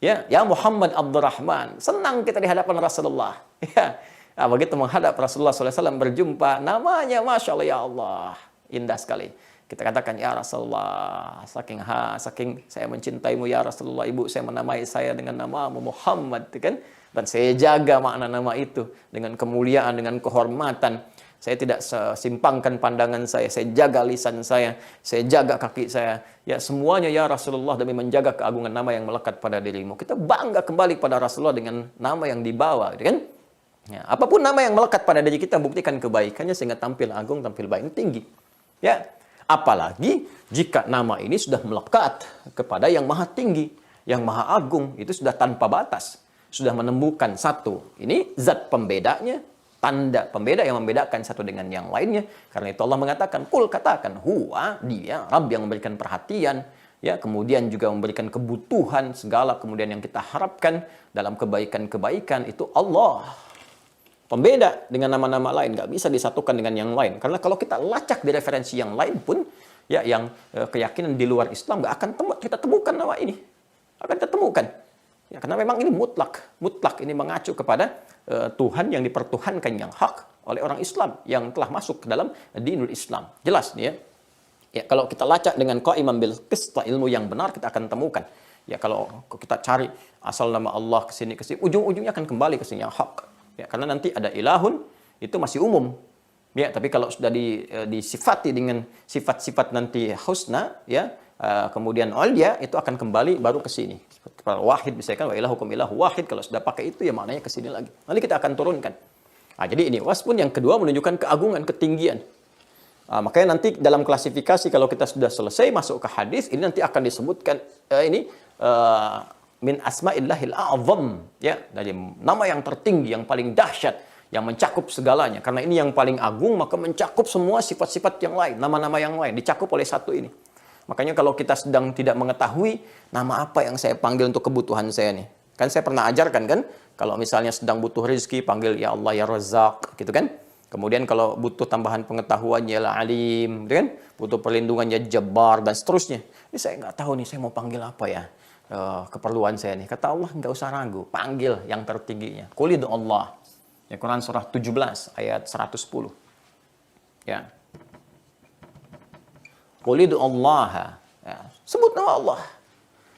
Ya Muhammad Abdurrahman. Senang kita di hadapan Rasulullah. Ya. Begitu menghadap Rasulullah SAW berjumpa, namanya Masya Allah, ya Allah, indah sekali. Kita katakan, ya Rasulullah, saking saya mencintaimu ya Rasulullah, ibu saya menamai saya dengan namamu Muhammad, kan? Dan saya jaga makna nama itu dengan kemuliaan, dengan kehormatan. Saya tidak simpangkan pandangan saya jaga lisan saya jaga kaki saya. Ya semuanya ya Rasulullah demi menjaga keagungan nama yang melekat pada dirimu. Kita bangga kembali pada Rasulullah dengan nama yang dibawa, kan? Ya, apapun nama yang melekat pada diri kita, buktikan kebaikannya sehingga tampil agung, tampil baik, tinggi. Ya, apalagi jika nama ini sudah melekat kepada yang maha tinggi, yang maha agung, itu sudah tanpa batas, sudah menemukan satu. Ini zat pembedanya, tanda pembeda yang membedakan satu dengan yang lainnya. Karena itu Allah mengatakan, "Qul," katakan, "Huwa," dia Rabb yang memberikan perhatian, ya, kemudian juga memberikan kebutuhan segala kemudian yang kita harapkan dalam kebaikan-kebaikan itu Allah. Pembeda dengan nama-nama lain, nggak bisa disatukan dengan yang lain. Karena kalau kita lacak di referensi yang lain pun, ya, yang keyakinan di luar Islam, nggak akan kita temukan nama ini. Akan kita temukan. Ya, karena memang ini mutlak. Mutlak ini mengacu kepada Tuhan yang dipertuhankan yang hak oleh orang Islam yang telah masuk ke dalam dinul Islam. Jelas nih ya. Ya, kalau kita lacak dengan qa'iman bil qist, ilmu yang benar kita akan temukan. Ya, kalau kita cari asal nama Allah ke sini, ujung-ujungnya akan kembali ke sini yang hak. Ya, karena nanti ada ilahun itu masih umum. Ya, tapi kalau sudah disifati dengan sifat-sifat nanti husna, ya, kemudian ulia itu akan kembali baru ke sini. Kalau wahid misalkan wa ilahukum ilahu wahid, kalau sudah pakai itu ya maknanya ke sini lagi. Nanti kita akan turunkan. Nah, jadi ini wasfun yang kedua menunjukkan keagungan, ketinggian. Makanya nanti dalam klasifikasi kalau kita sudah selesai masuk ke hadis, ini nanti akan disebutkan min asma'illahil a'zam, ya, dari nama yang tertinggi, yang paling dahsyat, yang mencakup segalanya. Karena ini yang paling agung, maka mencakup semua sifat-sifat yang lain, nama-nama yang lain dicakup oleh satu ini. Makanya kalau kita sedang tidak mengetahui nama apa yang saya panggil untuk kebutuhan saya nih. Kan saya pernah ajarkan kan, kalau misalnya sedang butuh rezeki panggil ya Allah ya Razzaq, gitu kan? Kemudian kalau butuh tambahan pengetahuan ya Alim, gitu kan? Butuh perlindungan ya Jabbar dan seterusnya. Ini saya nggak tahu nih saya mau panggil apa ya. Keperluan saya nih. Kata Allah nggak usah ragu, panggil yang tertingginya. Qul Allah. Ya, Quran surah 17 ayat 110. Ya. Qul Allah. Ya, sebut nama Allah.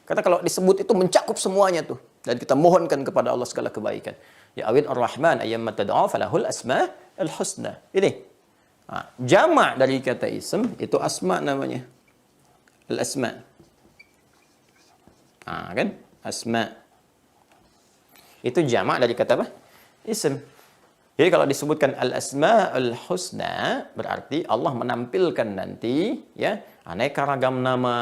Karena kalau disebut itu mencakup semuanya tuh, dan kita mohonkan kepada Allah segala kebaikan. Ya awid ar-Rahman ayyamma tad'a falahul asma al-husna. Ini. Jama' dari kata ism itu asma namanya. Al-asma. Kan? Asma. Itu jamak dari kata apa? Ism. Jadi kalau disebutkan al-asma al-husna berarti Allah menampilkan nanti ya aneka ragam nama,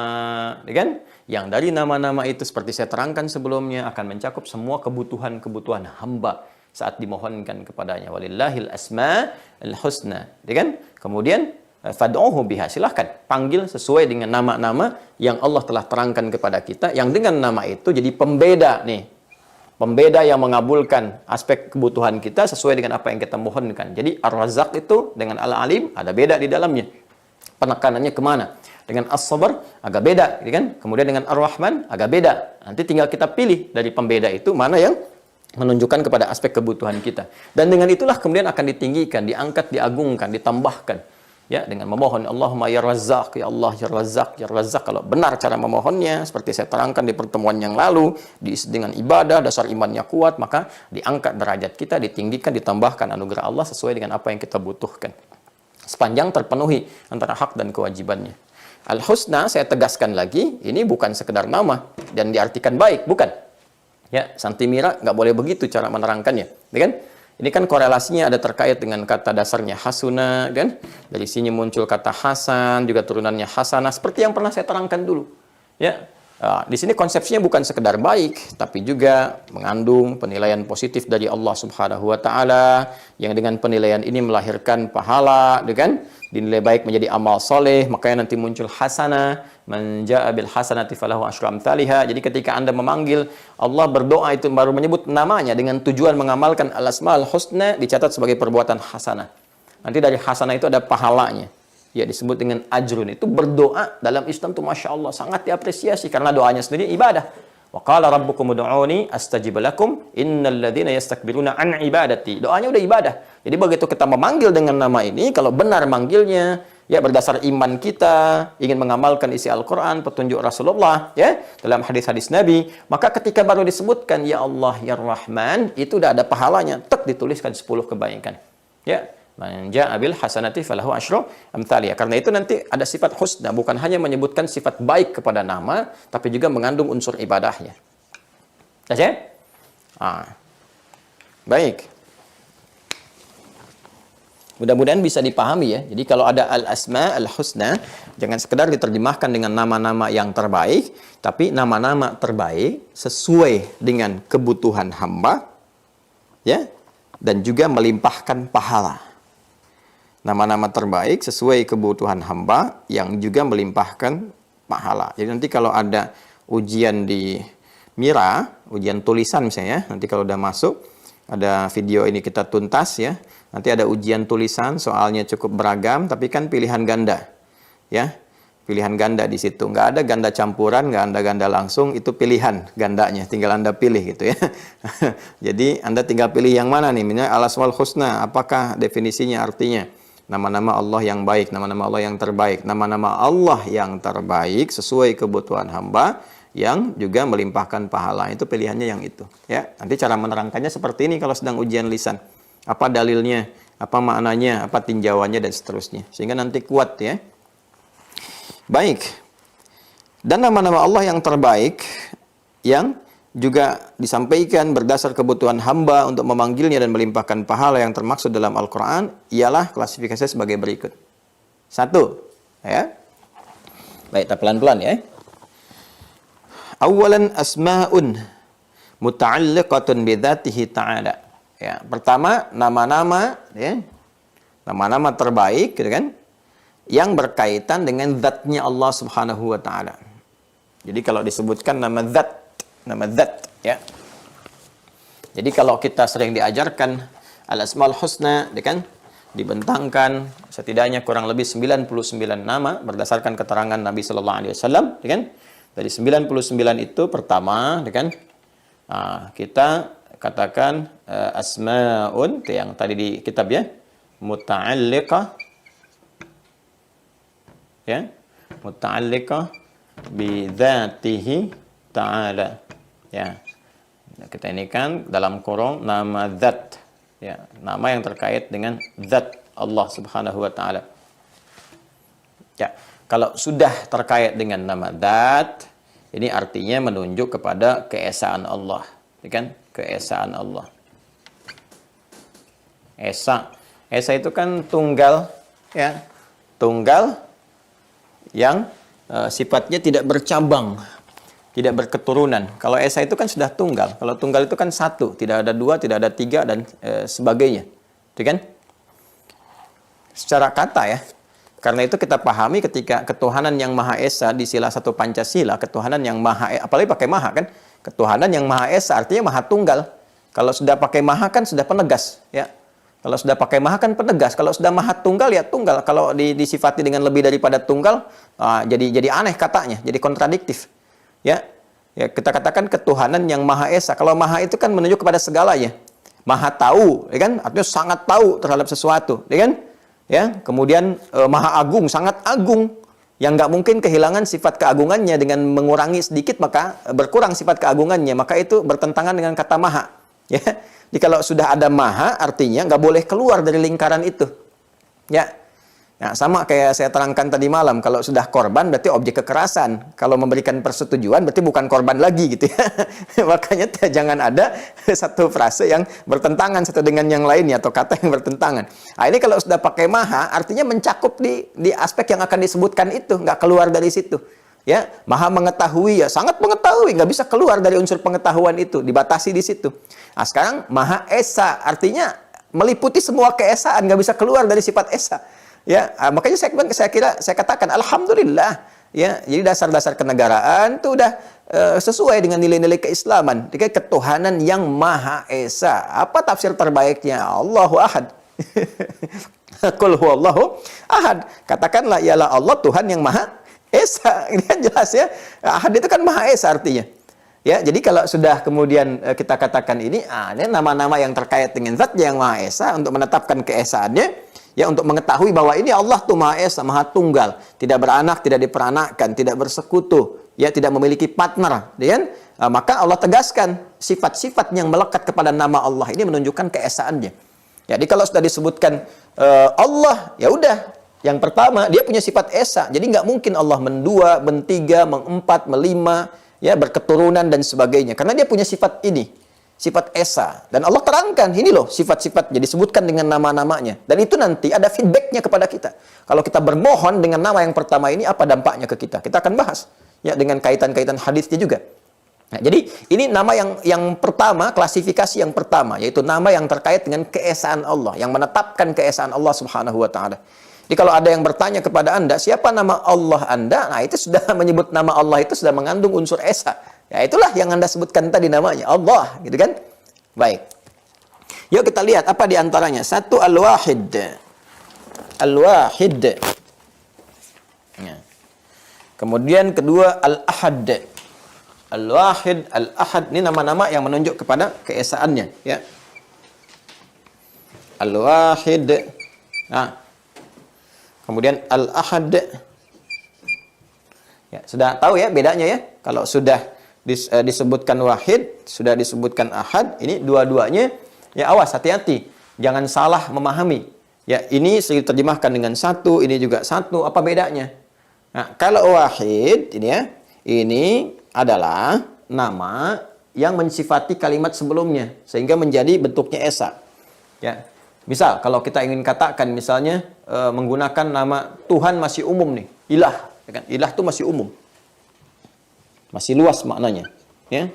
kan? Yang dari nama-nama itu seperti saya terangkan sebelumnya akan mencakup semua kebutuhan-kebutuhan hamba saat dimohonkan kepadanya. Walillahil asma al-husna, kan? Kemudian fad'uhu biha, silahkan panggil sesuai dengan nama-nama yang Allah telah terangkan kepada kita, yang dengan nama itu jadi pembeda nih, pembeda yang mengabulkan aspek kebutuhan kita sesuai dengan apa yang kita mohonkan. Jadi Ar-Razzaq itu dengan Al-Alim ada beda di dalamnya, penekanannya kemana. Dengan As-Sabr agak beda, kan? Kemudian dengan Ar-Rahman agak beda. Nanti tinggal kita pilih dari pembeda itu mana yang menunjukkan kepada aspek kebutuhan kita, dan dengan itulah kemudian akan ditinggikan, diangkat, diagungkan, ditambahkan. Ya, dengan memohon Allahumma ya Razzaq, ya Allah ya Razzaq, ya Razzaq. Kalau benar cara memohonnya seperti saya terangkan di pertemuan yang lalu, diisi dengan ibadah, dasar imannya kuat, maka diangkat derajat kita, ditinggikan, ditambahkan anugerah Allah sesuai dengan apa yang kita butuhkan. Sepanjang terpenuhi antara hak dan kewajibannya. Al-Husna saya tegaskan lagi, ini bukan sekedar nama dan diartikan baik, bukan. Ya, Santimira nggak boleh begitu cara menerangkannya, ya kan? Ini kan korelasinya ada terkait dengan kata dasarnya hasuna, kan? Dari sini muncul kata hasan, juga turunannya hasanah, seperti yang pernah saya terangkan dulu. Ya, di sini konsepsinya bukan sekedar baik, tapi juga mengandung penilaian positif dari Allah Subhanahu Wa Taala, yang dengan penilaian ini melahirkan pahala, kan? Dinilai baik menjadi amal soleh, makanya nanti muncul hasanah, man jaa bil hasanati falahu asyru amsalihha. Jadi ketika Anda memanggil Allah, berdoa itu baru menyebut namanya dengan tujuan mengamalkan al-asmaul husna, dicatat sebagai perbuatan hasanah. Nanti dari hasanah itu ada pahalanya. Ya, disebut dengan ajrun. Itu berdoa dalam Islam itu Masya Allah sangat diapresiasi karena doanya sendiri ibadah. Wa qala rabbukum ud'uni astajib lakum innal ladzina yastakbiruna an ibadati. Doanya udah ibadah. Jadi begitu kita memanggil dengan nama ini, kalau benar manggilnya, ya berdasar iman kita, ingin mengamalkan isi Al-Quran, petunjuk Rasulullah, ya dalam hadis-hadis Nabi, maka ketika baru disebutkan ya Allah ya Rahman, itu udah ada pahalanya, tek dituliskan 10 kebaikan. Ya, man jaa bil hasanati falahu asyru amsalihha. Karena itu nanti ada sifat husna, bukan hanya menyebutkan sifat baik kepada nama, tapi juga mengandung unsur ibadahnya. Ya? Baik. Mudah-mudahan bisa dipahami ya. Jadi kalau ada al-asma al-husna, jangan sekedar diterjemahkan dengan nama-nama yang terbaik, tapi nama-nama terbaik sesuai dengan kebutuhan hamba, ya, dan juga melimpahkan pahala. Nama-nama terbaik sesuai kebutuhan hamba yang juga melimpahkan pahala. Jadi nanti kalau ada ujian di Mira, ujian tulisan misalnya, nanti kalau udah masuk, ada video ini kita tuntas ya, nanti ada ujian tulisan, soalnya cukup beragam, tapi kan pilihan ganda. Ya, pilihan ganda di situ. Nggak ada ganda campuran, nggak ada ganda langsung, itu pilihan gandanya, tinggal Anda pilih gitu ya. Jadi Anda tinggal pilih yang mana nih, misalnya al-asmaul husna, apakah definisinya, artinya nama-nama Allah yang baik, nama-nama Allah yang terbaik, nama-nama Allah yang terbaik sesuai kebutuhan hamba yang juga melimpahkan pahala. Itu pilihannya yang itu ya. Nanti cara menerangkannya seperti ini kalau sedang ujian lisan. Apa dalilnya, apa maknanya, apa tinjauannya dan seterusnya. Sehingga nanti kuat ya. Baik. Dan nama-nama Allah yang terbaik yang juga disampaikan berdasar kebutuhan hamba untuk memanggilnya dan melimpahkan pahala yang termaksud dalam Al-Quran ialah klasifikasi sebagai berikut. 1, ya. Baik, kita pelan-pelan ya. Awalan asma'un muta'alliqatun bidzatihi ta'ala. Ya, pertama nama-nama ya. Nama-nama terbaik gitu kan, yang berkaitan dengan zatnya Allah Subhanahu wa taala. Jadi kalau disebutkan nama zat ya. Jadi kalau kita sering diajarkan al-asmaul husna, ya kan, dibentangkan setidaknya kurang lebih 99 nama berdasarkan keterangan Nabi sallallahu alaihi wasallam, ya kan? Dari 99 itu pertama, ya kan? Kita katakan asmaun, yang tadi di kitab ya, muta'alliqah ya, muta'alliqah bi dzatihi ta'ala. Ya. Kita ini kan dalam kurung nama zat. Ya, nama yang terkait dengan zat Allah Subhanahu wa taala. Ya, kalau sudah terkait dengan nama zat, ini artinya menunjuk kepada keesaan Allah, ya kan? Keesaan Allah. Esa itu kan tunggal, ya. Tunggal yang sifatnya tidak bercabang, tidak berketurunan. Kalau esa itu kan sudah tunggal. Kalau tunggal itu kan satu, tidak ada dua, tidak ada tiga, dan sebagainya. Itu kan? Secara kata ya. Karena itu kita pahami ketika ketuhanan yang Maha Esa di sila 1 Pancasila, ketuhanan yang Maha, apalagi pakai Maha kan? Ketuhanan yang Maha Esa artinya Maha Tunggal. Kalau sudah pakai Maha kan sudah penegas, ya. Kalau sudah pakai Maha kan penegas. Kalau sudah Maha Tunggal ya tunggal. Kalau disifati dengan lebih daripada tunggal, jadi aneh katanya, jadi kontradiktif. Ya, kita katakan ketuhanan yang Maha Esa. Kalau Maha itu kan menunjuk kepada segalanya. Maha tahu, ya kan? Artinya sangat tahu terhadap sesuatu, ya kan? Ya, kemudian Maha Agung, sangat agung, yang nggak mungkin kehilangan sifat keagungannya. Dengan mengurangi sedikit maka berkurang sifat keagungannya. Maka itu bertentangan dengan kata Maha. Ya, jadi kalau sudah ada Maha artinya nggak boleh keluar dari lingkaran itu. Ya. Nah, sama kayak saya terangkan tadi malam, kalau sudah korban berarti objek kekerasan. Kalau memberikan persetujuan berarti bukan korban lagi gitu ya. Makanya jangan ada satu frase yang bertentangan satu dengan yang lainnya atau kata yang bertentangan. Nah, ini kalau sudah pakai Maha artinya mencakup di aspek yang akan disebutkan itu, nggak keluar dari situ. Ya, Maha mengetahui ya, sangat mengetahui, nggak bisa keluar dari unsur pengetahuan itu, dibatasi di situ. Nah, sekarang Maha Esa artinya meliputi semua keesaan, nggak bisa keluar dari sifat Esa. Ya, makanya saya katakan alhamdulillah ya. Jadi dasar-dasar kenegaraan itu udah sesuai dengan nilai-nilai keislaman. Jadi ketuhanan yang Maha Esa. Apa tafsir terbaiknya? Allahu Ahad. Qul huwallahu ahad. Katakanlah ialah Allah Tuhan yang Maha Esa. Ini kan jelas ya. Ahad itu kan Maha Esa artinya. Ya, jadi kalau sudah kemudian kita katakan ini nama-nama yang terkait dengan zat yang Maha Esa untuk menetapkan keesaannya. Ya, untuk mengetahui bahwa ini Allah tuh Maha Esa, Maha Tunggal, tidak beranak, tidak diperanakkan, tidak bersekutu, ya, tidak memiliki partner, ya kan? Maka Allah tegaskan sifat-sifat yang melekat kepada nama Allah ini menunjukkan keesaannya. Jadi kalau sudah disebutkan Allah, ya udah, yang pertama dia punya sifat Esa, jadi nggak mungkin Allah mendua, mentiga, mengempat, melima, ya, berketurunan dan sebagainya, karena dia punya sifat ini. Sifat Esa. Dan Allah terangkan, ini loh sifat-sifat, jadi sebutkan dengan nama-namanya. Dan itu nanti ada feedbacknya kepada kita. Kalau kita bermohon dengan nama yang pertama ini, apa dampaknya ke kita? Kita akan bahas. Ya, dengan kaitan-kaitan hadisnya juga. Nah, jadi ini nama yang pertama, klasifikasi yang pertama, yaitu nama yang terkait dengan keesaan Allah, yang menetapkan keesaan Allah Subhanahu wa taala. Jadi kalau ada yang bertanya kepada Anda, siapa nama Allah Anda? Nah, itu sudah menyebut nama Allah itu sudah mengandung unsur esa. Ya, itulah yang Anda sebutkan tadi namanya, Allah, gitu kan? Baik. Yuk kita lihat apa di antaranya. Satu, Al-Wahid. Al-Wahid. Ya. Kemudian kedua, Al-Ahad. Al-Wahid, Al-Ahad, ini nama-nama yang menunjuk kepada keesaannya, ya. Al-Wahid. Nah. Kemudian Al-Ahad. Ya, sudah tahu ya bedanya ya? Kalau sudah disebutkan wahid, sudah disebutkan ahad, ini dua-duanya ya awas, hati-hati. Jangan salah memahami. Ya, ini diterjemahkan dengan satu, ini juga satu, apa bedanya? Nah, kalau wahid ini ya, ini adalah nama yang mensifati kalimat sebelumnya sehingga menjadi bentuknya esa. Ya. Misal kalau kita ingin katakan misalnya menggunakan nama Tuhan masih umum nih, ilah, ya kan? Ilah itu masih umum. Masih luas maknanya, ya.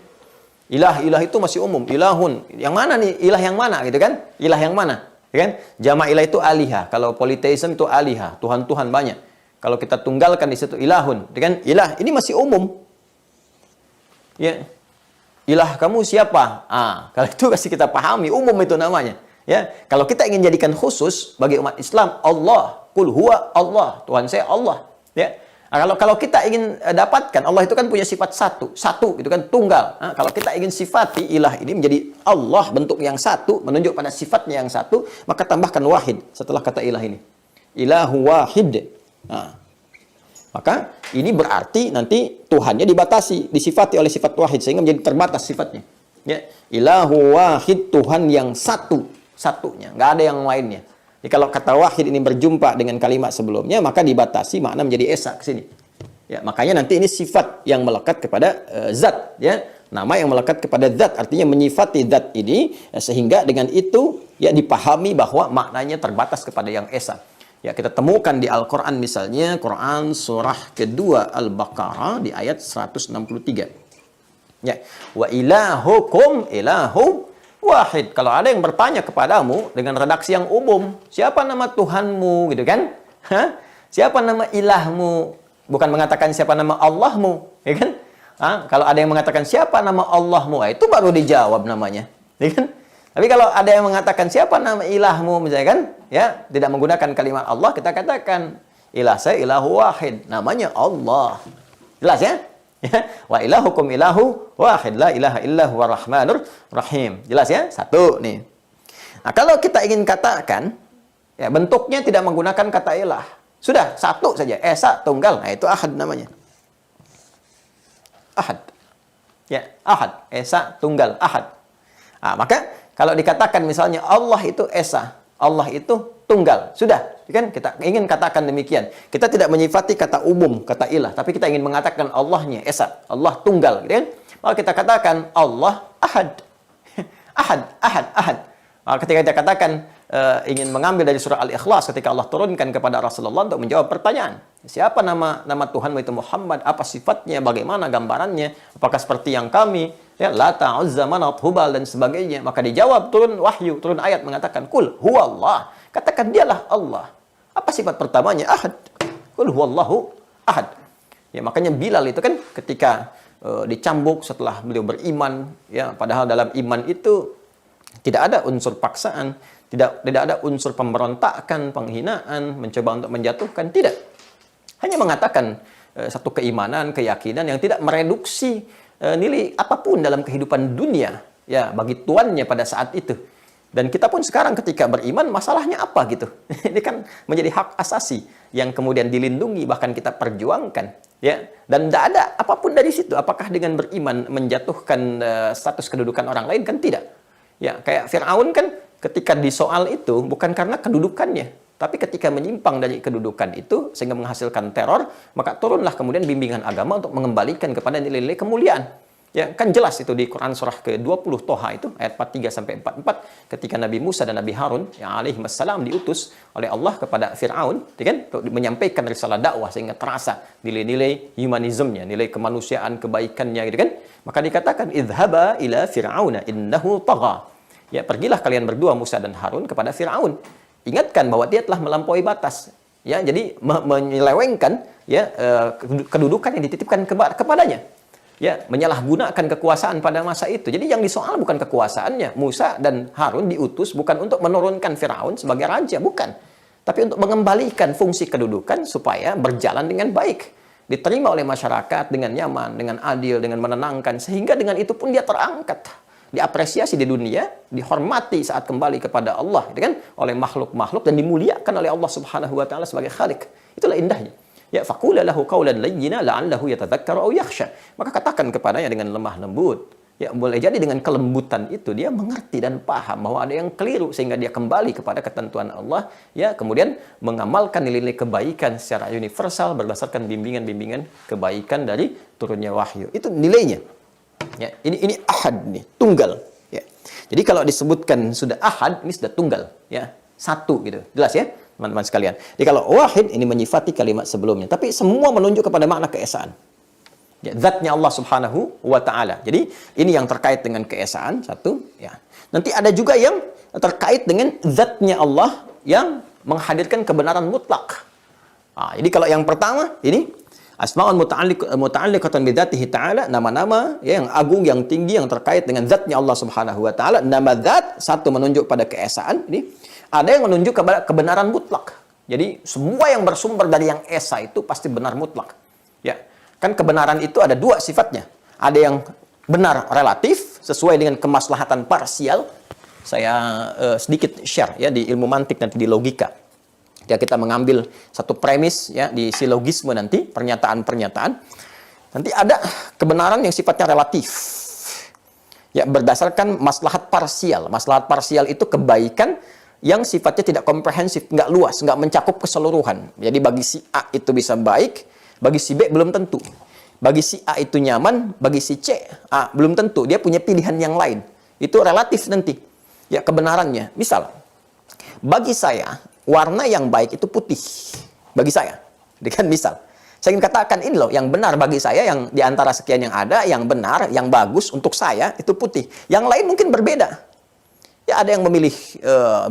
Ilah itu masih umum, ilahun. Yang mana nih? Ilah yang mana gitu kan? Ilah yang mana? Ya kan? Jama' ilah itu alihah. Kalau politeisme itu alihah, Tuhan-Tuhan banyak. Kalau kita tunggalkan di situ ilahun, ya kan? Ilah ini masih umum. Ya. Ilah kamu siapa? Kalau itu kasih kita pahami, umum itu namanya. Ya, kalau kita ingin jadikan khusus bagi umat Islam, Allah, qul huwa Allah, Tuhan saya Allah. Ya. Kalau kita ingin dapatkan, Allah itu kan punya sifat satu gitu kan, tunggal. Kalau kita ingin sifati ilah ini menjadi Allah, bentuk yang satu, menunjuk pada sifatnya yang satu, maka tambahkan wahid setelah kata ilah ini. Ilahu wahid. Maka ini berarti nanti Tuhannya dibatasi, disifati oleh sifat wahid sehingga menjadi terbatas sifatnya. Ya, ilahu wahid, Tuhan yang satunya, nggak ada yang lainnya. Jadi kalau kata wahid ini berjumpa dengan kalimat sebelumnya, maka dibatasi makna menjadi esa ke sini. Ya, makanya nanti ini sifat yang melekat kepada zat, ya. Nama yang melekat kepada zat, artinya menyifati zat ini sehingga dengan itu ya dipahami bahwa maknanya terbatas kepada yang esa. Ya, kita temukan di Al-Qur'an misalnya, Quran surah kedua Al-Baqarah di ayat 163. Ya, wa ilahukum ilahu wahid. Kalau ada yang bertanya kepadamu dengan redaksi yang umum, siapa nama Tuhanmu gitu kan? Siapa nama ilahmu? Bukan mengatakan siapa nama Allahmu, ya kan? Kalau ada yang mengatakan siapa nama Allahmu, itu baru dijawab namanya, ya kan? Tapi kalau ada yang mengatakan siapa nama ilahmu, misalnya kan, ya, tidak menggunakan kalimat Allah, kita katakan ilah saya ilahu wahid, namanya Allah. Jelas ya? Wa ilahukum ilahu wahid, la ilaha illahu warrahmanur rahim. Jelas ya? Satu nih. Nah, kalau kita ingin katakan ya bentuknya tidak menggunakan kata ilah. Sudah satu saja, esa tunggal. Nah, itu ahad namanya. Ahad. Ya, ahad, esa tunggal, ahad. Nah, maka kalau dikatakan misalnya Allah itu esa, Allah itu tunggal, sudah, kan kita ingin katakan demikian. Kita tidak menyifati kata umum, kata ilah, tapi kita ingin mengatakan Allahnya esa, Allah tunggal, gitu kan? Maka kita katakan Allah ahad, ahad. Maka ketika kita katakan ingin mengambil dari surah Al-Ikhlas ketika Allah turunkan kepada Rasulullah untuk menjawab pertanyaan, siapa nama Tuhanmu itu Muhammad, apa sifatnya, bagaimana gambarannya, apakah seperti yang kami, ya, Lata, Uzza, Manat, Hubal dan sebagainya. Maka dijawab, turun wahyu, turun ayat mengatakan kul huwallah, katakan dialah Allah. Apa sifat pertamanya? Ahad. Kul huwallahu ahad. Ya, makanya Bilal itu kan ketika dicambuk setelah beliau beriman, ya, padahal dalam iman itu tidak ada unsur paksaan, tidak ada unsur pemberontakan, penghinaan, mencoba untuk menjatuhkan, tidak. Hanya mengatakan satu keimanan, keyakinan yang tidak mereduksi nilai apapun dalam kehidupan dunia ya bagi tuannya pada saat itu. Dan kita pun sekarang ketika beriman, masalahnya apa gitu? Ini kan menjadi hak asasi yang kemudian dilindungi, bahkan kita perjuangkan, ya. Dan tidak ada apapun dari situ. Apakah dengan beriman menjatuhkan status kedudukan orang lain? Kan tidak. Ya, kayak Fir'aun kan ketika disoal itu bukan karena kedudukannya, tapi ketika menyimpang dari kedudukan itu sehingga menghasilkan teror, maka turunlah kemudian bimbingan agama untuk mengembalikan kepada nilai-nilai kemuliaan. Ya, kan jelas itu di Quran surah ke-20 Toha itu ayat 43 sampai 44 ketika Nabi Musa dan Nabi Harun yang alaihi wassalam diutus oleh Allah kepada Firaun, ya kan, untuk menyampaikan risalah dakwah sehingga terasa nilai-nilai humanismenya, nilai kemanusiaan, kebaikannya gitu kan. Maka dikatakan idhaba ila fir'auna innahu tagha. Ya, pergilah kalian berdua Musa dan Harun kepada Firaun. Ingatkan bahwa dia telah melampaui batas. Ya, jadi menyelewengkan ya kedudukan yang dititipkan kepadanya. Ya, menyalahgunakan kekuasaan pada masa itu. Jadi yang disoal bukan kekuasaannya. Musa dan Harun diutus bukan untuk menurunkan Firaun sebagai raja, bukan. Tapi untuk mengembalikan fungsi kedudukan supaya berjalan dengan baik. Diterima oleh masyarakat dengan nyaman, dengan adil, dengan menenangkan. Sehingga dengan itu pun dia terangkat. Diapresiasi di dunia, dihormati saat kembali kepada Allah, gitu kan? Oleh makhluk-makhluk dan dimuliakan oleh Allah Subhanahu wa taala sebagai Khalik. Itulah indahnya. Ya, faqula lahu qawlan layyina la'allahu yatadhakkaru aw yakhsha. Maka katakan kepadanya dengan lemah lembut. Ya, boleh jadi dengan kelembutan itu dia mengerti dan paham bahwa ada yang keliru sehingga dia kembali kepada ketentuan Allah, ya, kemudian mengamalkan nilai-nilai kebaikan secara universal berdasarkan bimbingan-bimbingan kebaikan dari turunnya wahyu. Itu nilainya. Ya, ini ahad nih, tunggal, ya. Jadi kalau disebutkan sudah ahad, ini sudah tunggal, ya. Satu gitu. Jelas ya? Teman-teman sekalian. Jadi kalau wahid ini menyifati kalimat sebelumnya, tapi semua menunjuk kepada makna keesaan. Ya, zatnya Allah Subhanahu wa taala. Jadi ini yang terkait dengan keesaan satu, ya. Nanti ada juga yang terkait dengan zatnya Allah yang menghadirkan kebenaran mutlak. Jadi kalau yang pertama ini asmaul muta'alliqatan bidzatihi ta'ala, nama-nama ya, yang agung, yang tinggi, yang terkait dengan zatnya Allah Subhanahu wa taala. Nama zat satu menunjuk pada keesaan ini. Ada yang menunjuk kepada kebenaran mutlak. Jadi semua yang bersumber dari yang esa itu pasti benar mutlak. Ya, kan kebenaran itu ada dua sifatnya. Ada yang benar relatif sesuai dengan kemaslahatan parsial. Saya sedikit share ya di ilmu mantik nanti di logika. Ya, kita mengambil satu premis ya di silogisme nanti, pernyataan-pernyataan. Nanti ada kebenaran yang sifatnya relatif. Ya, berdasarkan maslahat parsial. Maslahat parsial itu kebaikan yang sifatnya tidak komprehensif, nggak luas, nggak mencakup keseluruhan. Jadi bagi si A itu bisa baik, bagi si B belum tentu. Bagi si A itu nyaman, bagi si C belum tentu. Dia punya pilihan yang lain. Itu relatif nanti. Ya, kebenarannya. Misal, bagi saya, warna yang baik itu putih. Bagi saya. Dengan misal. Saya ingin katakan ini loh, yang benar bagi saya, yang diantara sekian yang ada, yang benar, yang bagus untuk saya, itu putih. Yang lain mungkin berbeda. Ya, ada yang memilih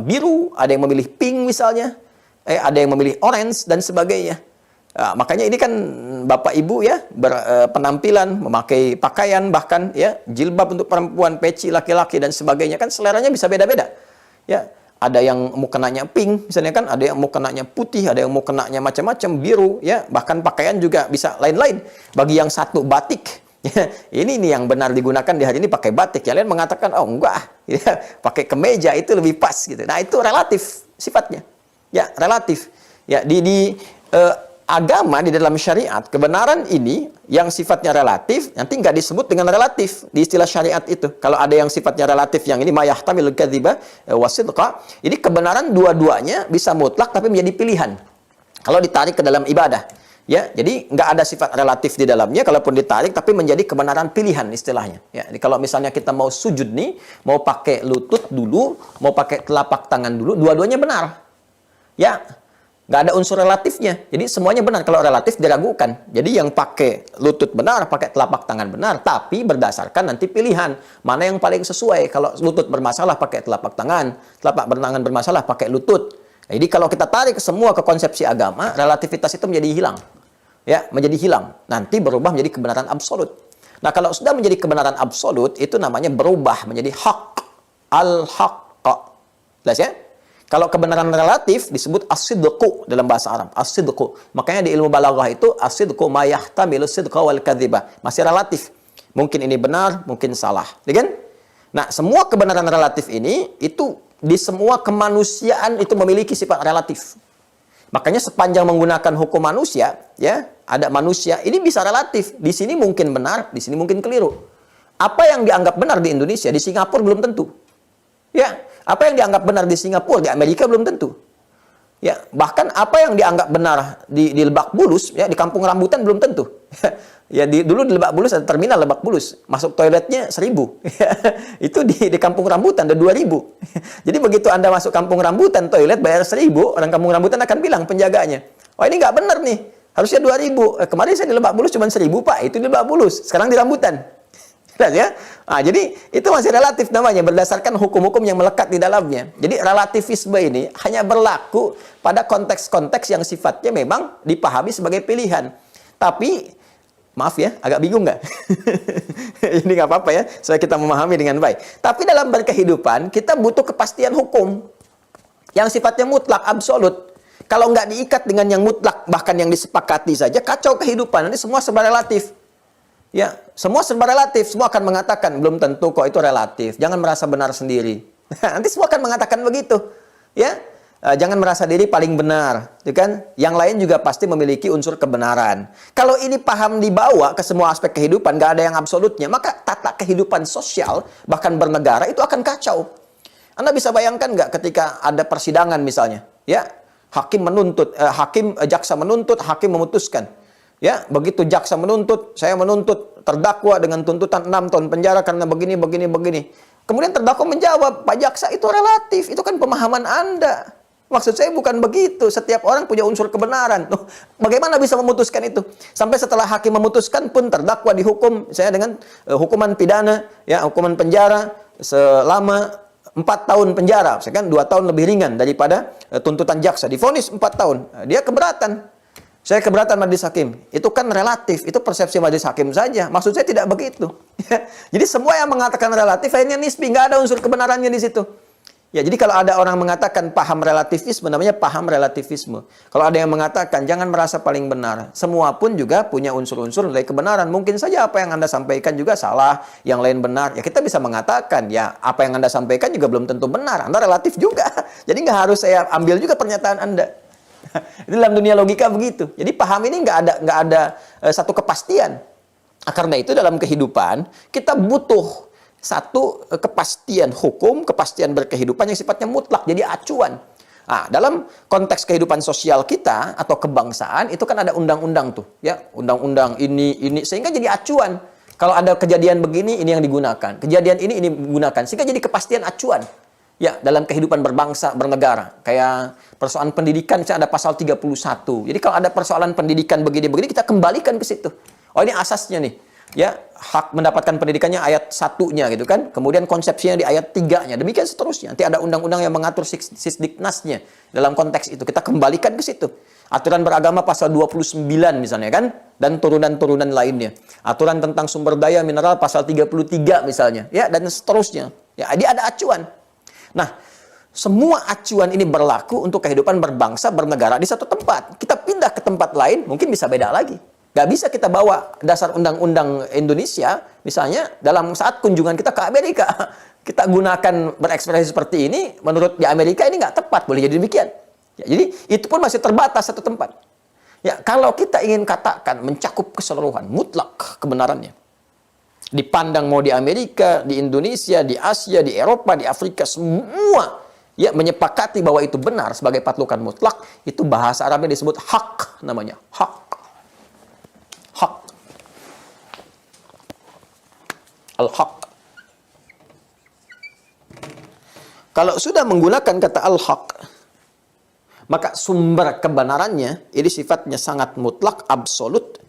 biru, ada yang memilih pink misalnya, ada yang memilih orange dan sebagainya. Makanya ini kan Bapak Ibu ya berpenampilan, memakai pakaian bahkan ya jilbab untuk perempuan, peci laki-laki dan sebagainya, kan seleranya bisa beda-beda. Ya, ada yang mau kenanya pink misalnya kan, ada yang mau kenanya putih, ada yang mau kenanya macam-macam, biru ya, bahkan pakaian juga bisa lain-lain. Bagi yang satu batik. Ya, ini nih yang benar digunakan di hari ini pakai batik. Kalian mengatakan, oh enggak, ya, pakai kemeja itu lebih pas gitu. Nah, itu relatif sifatnya. Ya, relatif. Ya, di agama, di dalam syariat, kebenaran ini yang sifatnya relatif, nanti nggak disebut dengan relatif di istilah syariat itu. Kalau ada yang sifatnya relatif, yang ini mayahtamil kadziba wasidqa, ini kebenaran dua-duanya bisa mutlak tapi menjadi pilihan. Kalau ditarik ke dalam ibadah. Ya, jadi nggak ada sifat relatif di dalamnya, kalaupun ditarik, tapi menjadi kebenaran pilihan istilahnya. Ya, jadi kalau misalnya kita mau sujud nih, mau pakai lutut dulu, mau pakai telapak tangan dulu, dua-duanya benar. Ya, nggak ada unsur relatifnya. Jadi semuanya benar. Kalau relatif diragukan. Jadi yang pakai lutut benar, pakai telapak tangan benar, tapi berdasarkan nanti pilihan mana yang paling sesuai. Kalau lutut bermasalah pakai telapak tangan bermasalah pakai lutut. Jadi kalau kita tarik semua ke konsepsi agama, relativitas itu menjadi hilang. Ya, menjadi hilang. Nanti berubah menjadi kebenaran absolut. Nah, kalau sudah menjadi kebenaran absolut, itu namanya berubah menjadi hak. Al-haqq. Jelas ya? Kalau kebenaran relatif disebut as-sidqu dalam bahasa Arab. As-sidqu. Makanya di ilmu balaghah itu as-sidqu ma yahtamilu sidqa wal kadziba. Masih relatif. Mungkin ini benar, mungkin salah. Ya kan? Nah, semua kebenaran relatif ini itu di semua kemanusiaan itu memiliki sifat relatif. Makanya sepanjang menggunakan hukum manusia, ya, ada manusia, ini bisa relatif. Di sini mungkin benar, di sini mungkin keliru. Apa yang dianggap benar di Indonesia, di Singapura belum tentu. Ya, apa yang dianggap benar di Singapura, di Amerika belum tentu. Ya, bahkan apa yang dianggap benar di Lebak Bulus, ya di Kampung Rambutan belum tentu. Ya dulu di Lebak Bulus ada terminal Lebak Bulus, masuk toiletnya 1.000. Itu di Kampung Rambutan ada 2.000. Jadi begitu Anda masuk Kampung Rambutan toilet bayar 1.000, orang Kampung Rambutan akan bilang penjaganya, "Oh, ini nggak benar nih, harusnya 2.000. Kemarin saya di Lebak Bulus cuma 1.000 Pak, itu di Lebak Bulus, sekarang di Rambutan." Jelas ya? Nah, jadi itu masih relatif namanya, berdasarkan hukum-hukum yang melekat di dalamnya. Jadi relativisme ini hanya berlaku pada konteks-konteks yang sifatnya memang dipahami sebagai pilihan. Tapi, maaf ya, agak bingung nggak? Ini nggak apa-apa ya, supaya kita memahami dengan baik. Tapi dalam berkehidupan, kita butuh kepastian hukum yang sifatnya mutlak, absolut. Kalau nggak diikat dengan yang mutlak, bahkan yang disepakati saja, kacau kehidupan. Nanti semua serba relatif. Ya, semua serba relatif. Semua akan mengatakan, belum tentu kok itu relatif. Jangan merasa benar sendiri. Nanti semua akan mengatakan begitu. Ya, jangan merasa diri paling benar. Itu kan? Yang lain juga pasti memiliki unsur kebenaran. Kalau ini paham dibawa ke semua aspek kehidupan, nggak ada yang absolutnya, maka tata kehidupan sosial, bahkan bernegara, itu akan kacau. Anda bisa bayangkan nggak ketika ada persidangan misalnya? Ya, hakim menuntut, jaksa menuntut, hakim memutuskan. Ya, begitu jaksa menuntut, saya menuntut terdakwa dengan tuntutan 6 tahun penjara karena begini. Kemudian terdakwa menjawab, "Pak jaksa, itu relatif, itu kan pemahaman Anda. Maksud saya bukan begitu, setiap orang punya unsur kebenaran." Loh, bagaimana bisa memutuskan itu? Sampai setelah hakim memutuskan pun terdakwa dihukum, saya dengan hukuman pidana, ya, hukuman penjara selama 4 tahun penjara, saya kan 2 tahun lebih ringan daripada tuntutan jaksa. Divonis 4 tahun, dia keberatan. Saya keberatan majelis hakim. Itu kan relatif, itu persepsi majelis hakim saja. Maksud saya tidak begitu. Jadi semua yang mengatakan relatif akhirnya nisbi, nggak ada unsur kebenarannya di situ. Ya, jadi kalau ada orang mengatakan paham relativisme, namanya paham relativisme. Kalau ada yang mengatakan jangan merasa paling benar, semua pun juga punya unsur-unsur dari kebenaran. Mungkin saja apa yang Anda sampaikan juga salah, yang lain benar. Ya, kita bisa mengatakan, ya apa yang Anda sampaikan juga belum tentu benar. Anda relatif juga. Jadi nggak harus saya ambil juga pernyataan Anda. Itu dalam dunia logika begitu. Jadi paham ini nggak ada satu kepastian. Karena itu dalam kehidupan kita butuh satu kepastian hukum, kepastian berkehidupan yang sifatnya mutlak, jadi acuan. Nah, dalam konteks kehidupan sosial kita atau kebangsaan itu kan ada undang-undang tuh, ya, undang-undang ini sehingga jadi acuan. Kalau ada kejadian begini, ini yang digunakan. Kejadian ini digunakan sehingga jadi kepastian acuan. Ya, dalam kehidupan berbangsa, bernegara. Kayak persoalan pendidikan, misalnya ada pasal 31. Jadi kalau ada persoalan pendidikan begini-begini, kita kembalikan ke situ. Oh, ini asasnya nih. Ya, hak mendapatkan pendidikannya ayat 1-nya gitu kan. Kemudian konsepsinya di ayat 3-nya. Demikian seterusnya. Nanti ada undang-undang yang mengatur sisdiknasnya dalam konteks itu. Kita kembalikan ke situ. Aturan beragama pasal 29 misalnya kan. Dan turunan-turunan lainnya. Aturan tentang sumber daya mineral pasal 33 misalnya. Ya, dan seterusnya. Ya, dia ada acuan. Nah, semua acuan ini berlaku untuk kehidupan berbangsa, bernegara di satu tempat. Kita pindah ke tempat lain, mungkin bisa beda lagi. Gak bisa kita bawa dasar undang-undang Indonesia, misalnya dalam saat kunjungan kita ke Amerika. Kita gunakan berekspresi seperti ini, menurut di Amerika ini nggak tepat, boleh jadi demikian. Ya, jadi itu pun masih terbatas satu tempat. Ya, kalau kita ingin katakan mencakup keseluruhan, mutlak kebenarannya. Dipandang mau di Amerika, di Indonesia, di Asia, di Eropa, di Afrika, semua ya menyepakati bahwa itu benar sebagai patlukan mutlak. Itu bahasa Arabnya disebut hak namanya. Hak. Hak. Al-haq. Kalau sudah menggunakan kata al-haq, maka sumber kebenarannya ini sifatnya sangat mutlak, absolut,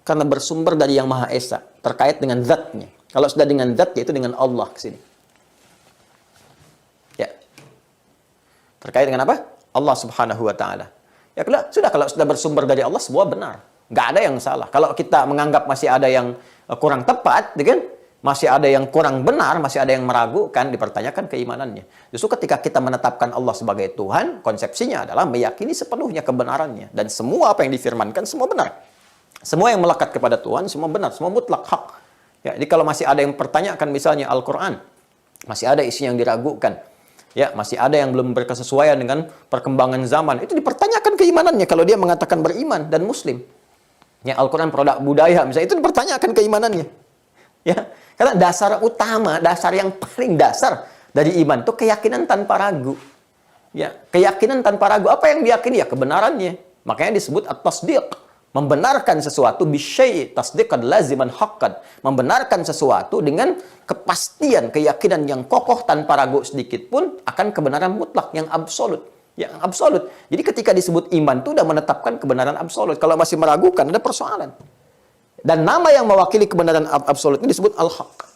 karena bersumber dari Yang Maha Esa, terkait dengan zatnya. Kalau sudah dengan zat, yaitu dengan Allah ke sini. Ya. Terkait dengan apa? Allah Subhanahu wa taala. Ya, kalau sudah bersumber dari Allah, semua benar. Nggak ada yang salah. Kalau kita menganggap masih ada yang kurang tepat, kan? Masih ada yang kurang benar, masih ada yang meragukan, dipertanyakan keimanannya. Justru ketika kita menetapkan Allah sebagai Tuhan, konsepsinya adalah meyakini sepenuhnya kebenarannya. Dan semua apa yang difirmankan, semua benar. Semua yang melekat kepada Tuhan, semua benar, semua mutlak, hak. Ya, jadi kalau masih ada yang pertanyakan misalnya Al-Quran, masih ada isi yang diragukan, ya, masih ada yang belum berkesesuaian dengan perkembangan zaman, itu dipertanyakan keimanannya kalau dia mengatakan beriman dan muslim. Ya, Al-Quran produk budaya, misalnya, itu dipertanyakan keimanannya. Ya, karena dasar utama, dasar yang paling dasar dari iman itu keyakinan tanpa ragu. Ya, keyakinan tanpa ragu. Apa yang diyakini? Ya kebenarannya. Makanya disebut at-tasdiq. Membenarkan sesuatu bisyai' tasdiqan laziman haqqan. Membenarkan sesuatu dengan kepastian, keyakinan yang kokoh tanpa ragu sedikit pun akan kebenaran mutlak yang absolut. Yang absolut. Jadi ketika disebut iman itu sudah menetapkan kebenaran absolut. Kalau masih meragukan ada persoalan. Dan nama yang mewakili kebenaran absolut ini disebut al-haq.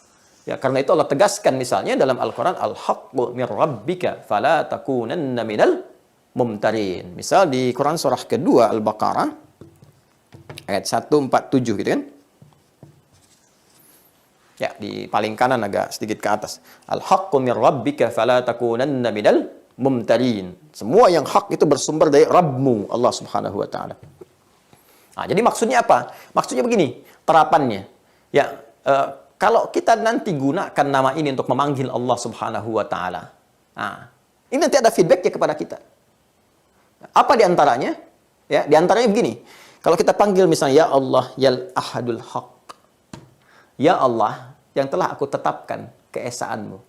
Ya, karena itu Allah tegaskan misalnya dalam Al-Quran, al-haqqu min rabbika fala takunanna minal mumtarin. Misal di Quran surah kedua Al-Baqarah ayat 147 gitu kan. Ya, di paling kanan agak sedikit ke atas. Al-haqqu min rabbika fala takunanna minal mumtarin. Semua yang hak itu bersumber dari Rabbmu, Allah Subhanahu wa taala. Nah, jadi maksudnya apa? Maksudnya begini, terapannya. Ya, kalau kita nanti gunakan nama ini untuk memanggil Allah Subhanahu wa taala. Nah, ini nanti ada feedbacknya kepada kita. Apa di antaranya? Ya, di antaranya begini. Kalau kita panggil misalnya ya Allah, ya Ahadul Haq. Ya Allah, yang telah aku tetapkan keesaanmu.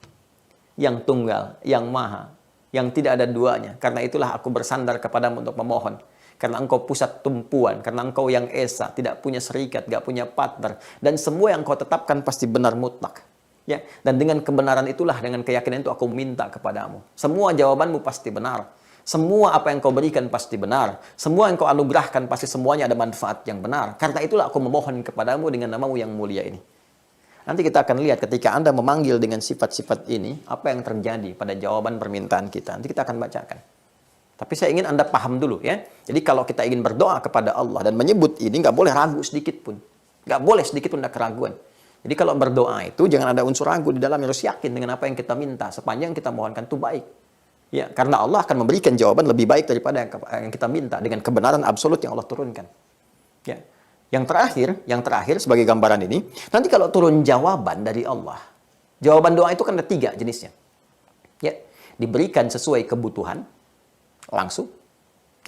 Yang tunggal, yang maha, yang tidak ada duanya. Karena itulah aku bersandar kepadamu untuk memohon. Karena engkau pusat tumpuan, karena engkau yang esa, tidak punya serikat, gak punya partner, dan semua yang kau tetapkan pasti benar mutlak. Ya, dan dengan kebenaran itulah, dengan keyakinan itu aku minta kepadamu. Semua jawabanmu pasti benar. Semua apa yang kau berikan pasti benar. Semua yang kau anugerahkan pasti semuanya ada manfaat yang benar. Karena itulah aku memohon kepadamu dengan namamu yang mulia ini. Nanti kita akan lihat ketika Anda memanggil dengan sifat-sifat ini, apa yang terjadi pada jawaban permintaan kita. Nanti kita akan bacakan. Tapi saya ingin Anda paham dulu ya. Jadi kalau kita ingin berdoa kepada Allah dan menyebut ini, nggak boleh ragu sedikit pun. Nggak boleh sedikit pun ada keraguan. Jadi kalau berdoa itu jangan ada unsur ragu di dalam, harus yakin dengan apa yang kita minta. Sepanjang kita mohonkan itu baik. Ya, karena Allah akan memberikan jawaban lebih baik daripada yang kita minta dengan kebenaran absolut yang Allah turunkan. Ya. Yang terakhir sebagai gambaran ini, nanti kalau turun jawaban dari Allah, jawaban doa itu kan ada 3 jenisnya. Ya, diberikan sesuai kebutuhan. Langsung.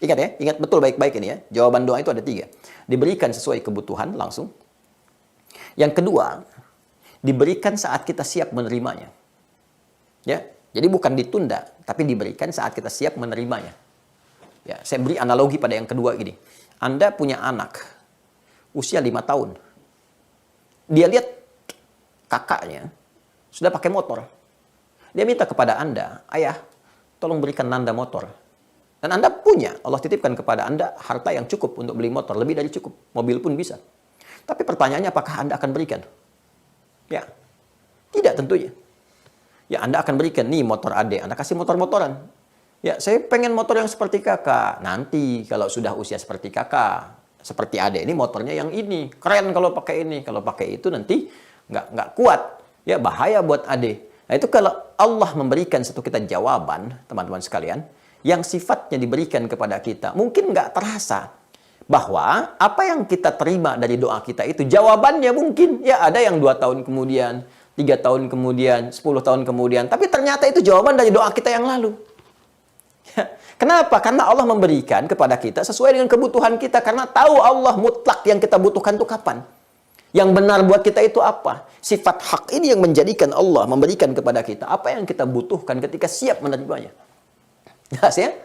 Ingat ya, ingat betul baik-baik ini ya. Jawaban doa itu ada 3. Diberikan sesuai kebutuhan langsung. Yang kedua, diberikan saat kita siap menerimanya. Ya, jadi bukan ditunda, tapi diberikan saat kita siap menerimanya. Ya, saya beri analogi pada yang kedua gini. Anda punya anak usia 5 tahun. Dia lihat kakaknya sudah pakai motor. Dia minta kepada Anda, "Ayah, tolong berikan Nanda motor." Dan Anda punya, Allah titipkan kepada Anda harta yang cukup untuk beli motor, lebih dari cukup. Mobil pun bisa. Tapi pertanyaannya, apakah Anda akan berikan? Ya, tidak tentunya. Ya, Anda akan berikan, nih motor adik, Anda kasih motor-motoran. Ya, saya pengen motor yang seperti kakak. Nanti kalau sudah usia seperti kakak, seperti adik ini motornya yang ini. Keren kalau pakai ini. Kalau pakai itu nanti nggak kuat. Ya, bahaya buat adik. Nah, itu kalau Allah memberikan satu kita jawaban, teman-teman sekalian, yang sifatnya diberikan kepada kita, mungkin nggak terasa bahwa apa yang kita terima dari doa kita itu jawabannya mungkin ya ada yang 2 tahun kemudian, 3 tahun kemudian, 10 tahun kemudian, tapi ternyata itu jawaban dari doa kita yang lalu. Kenapa? Karena Allah memberikan kepada kita sesuai dengan kebutuhan kita, karena tahu Allah mutlak yang kita butuhkan itu kapan. Yang benar buat kita itu apa? Sifat hak ini yang menjadikan Allah memberikan kepada kita apa yang kita butuhkan ketika siap menerimanya. Jelas ya?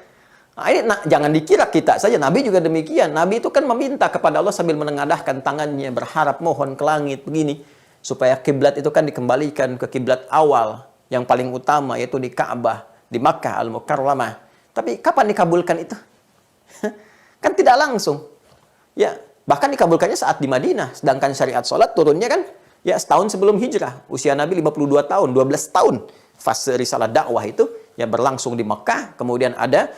Nah, ini jangan dikira kita saja, Nabi juga demikian. Nabi itu kan meminta kepada Allah sambil menengadahkan tangannya, berharap mohon ke langit begini, supaya kiblat itu kan dikembalikan ke kiblat awal yang paling utama, yaitu di Ka'bah, di Makkah Al-Mukarramah. Tapi kapan dikabulkan itu? Kan tidak langsung. Ya, bahkan dikabulkannya saat di Madinah, sedangkan syariat sholat turunnya kan ya setahun sebelum hijrah. Usia Nabi 52 tahun, 12 tahun. Fase risalah dakwah itu yang berlangsung di Mekah, kemudian ada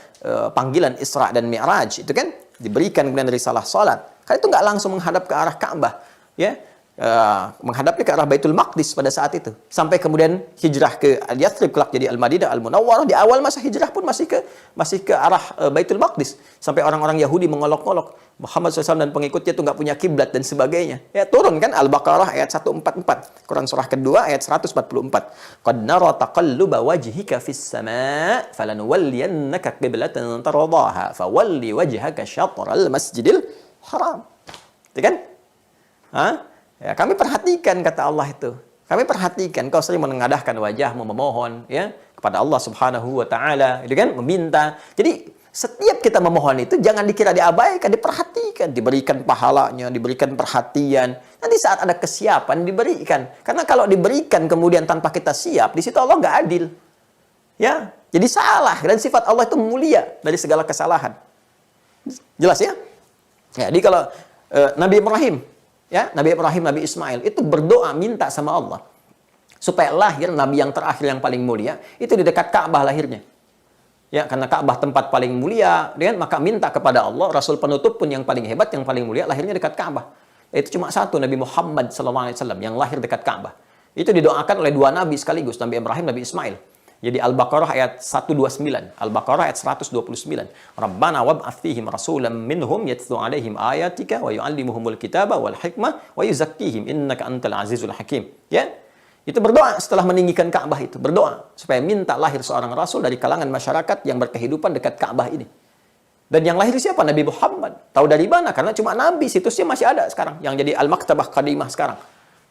panggilan Isra dan Mi'raj, itu kan diberikan kemudian risalah salat. Kan itu nggak langsung menghadap ke arah Ka'bah, ya, menghadapnya ke arah Baitul Maqdis pada saat itu. Sampai kemudian hijrah ke Yathrib, kelak jadi Al-Madinah Al-Munawwarah. Di awal masa hijrah pun masih ke arah Baitul Maqdis. Sampai orang-orang Yahudi mengolok-olok Muhammad SAW dan pengikutnya itu nggak punya kiblat dan sebagainya. Ya, turun kan Al-Baqarah ayat 144. Quran surah kedua ayat 144. Qad nara taqalluba wajhika fis sama' falanuwalliyannaka qiblatan tardaha fawalli wajhaka syatral masjidil haram. Itu kan? Ya, kami perhatikan, kata Allah itu. Kami perhatikan kau sering menengadahkan wajahmu memohon ya kepada Allah Subhanahu wa taala, itu kan meminta. Jadi setiap kita memohon itu jangan dikira diabaikan, diperhatikan, diberikan pahalanya, diberikan perhatian. Nanti saat ada kesiapan diberikan. Karena kalau diberikan kemudian tanpa kita siap, di situ Allah nggak adil. Ya, jadi salah, dan sifat Allah itu mulia dari segala kesalahan. Jelas ya? Ya, jadi kalau Nabi Ibrahim, ya, Nabi Ibrahim, Nabi Ismail itu berdoa minta sama Allah supaya lahir Nabi yang terakhir yang paling mulia itu di dekat Ka'bah lahirnya. Ya, karena Ka'bah tempat paling mulia, maka minta kepada Allah, Rasul penutup pun yang paling hebat, yang paling mulia lahirnya dekat Ka'bah. Itu cuma satu, Nabi Muhammad SAW yang lahir dekat Ka'bah. Itu didoakan oleh dua nabi sekaligus, Nabi Ibrahim, Nabi Ismail. Jadi Al-Baqarah ayat 129, Al-Baqarah ayat 129. Rabbana wab'ats fihim rasulan minhum yatlu 'alaihim ayatika wa yu'allimuhumul kitaba wal hikmah wa yuzakkihim innaka antal azizul hakim. Ya. Itu berdoa setelah meninggikan Ka'bah itu, berdoa supaya minta lahir seorang rasul dari kalangan masyarakat yang berkehidupan dekat Ka'bah ini. Dan yang lahir siapa? Nabi Muhammad. Tahu dari mana? Karena cuma nabi, situsnya masih ada sekarang yang jadi Al-Maktabah Qadimah sekarang.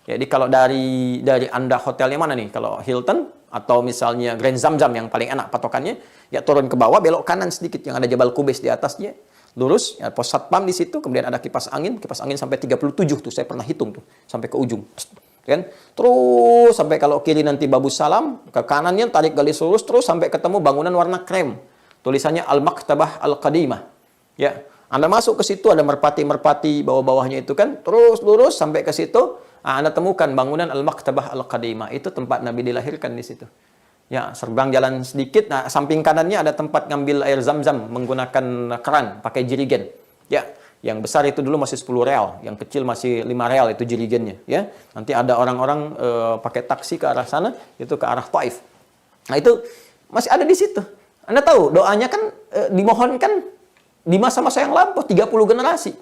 Jadi kalau dari Anda hotelnya mana nih? Kalau Hilton atau misalnya Grand Zamzam yang paling enak patokannya, ya turun ke bawah, belok kanan sedikit yang ada Jabal Qubais di atasnya. Lurus, ya, pos satpam di situ, kemudian ada kipas angin sampai 37 tuh, saya pernah hitung tuh, sampai ke ujung. Kan? Terus sampai kalau kiri nanti Babus Salam, ke kanannya tarik garis lurus terus sampai ketemu bangunan warna krem. Tulisannya Al-Maktabah Al-Qadimah. Ya, Anda masuk ke situ ada merpati-merpati bawah-bawahnya itu kan, terus lurus sampai ke situ, Anda temukan bangunan Al-Maktabah Al-Qadimah. Itu tempat Nabi dilahirkan di situ. Ya, seberang jalan sedikit, nah samping kanannya ada tempat ngambil air Zam-Zam menggunakan keran pakai jerigen. Ya, yang besar itu dulu masih 10 real, yang kecil masih 5 real itu jerigennya, ya. Nanti ada orang-orang pakai taksi ke arah sana, itu ke arah Taif. Nah, itu masih ada di situ. Anda tahu, doanya kan dimohonkan di masa-masa yang lampau 30 generasi.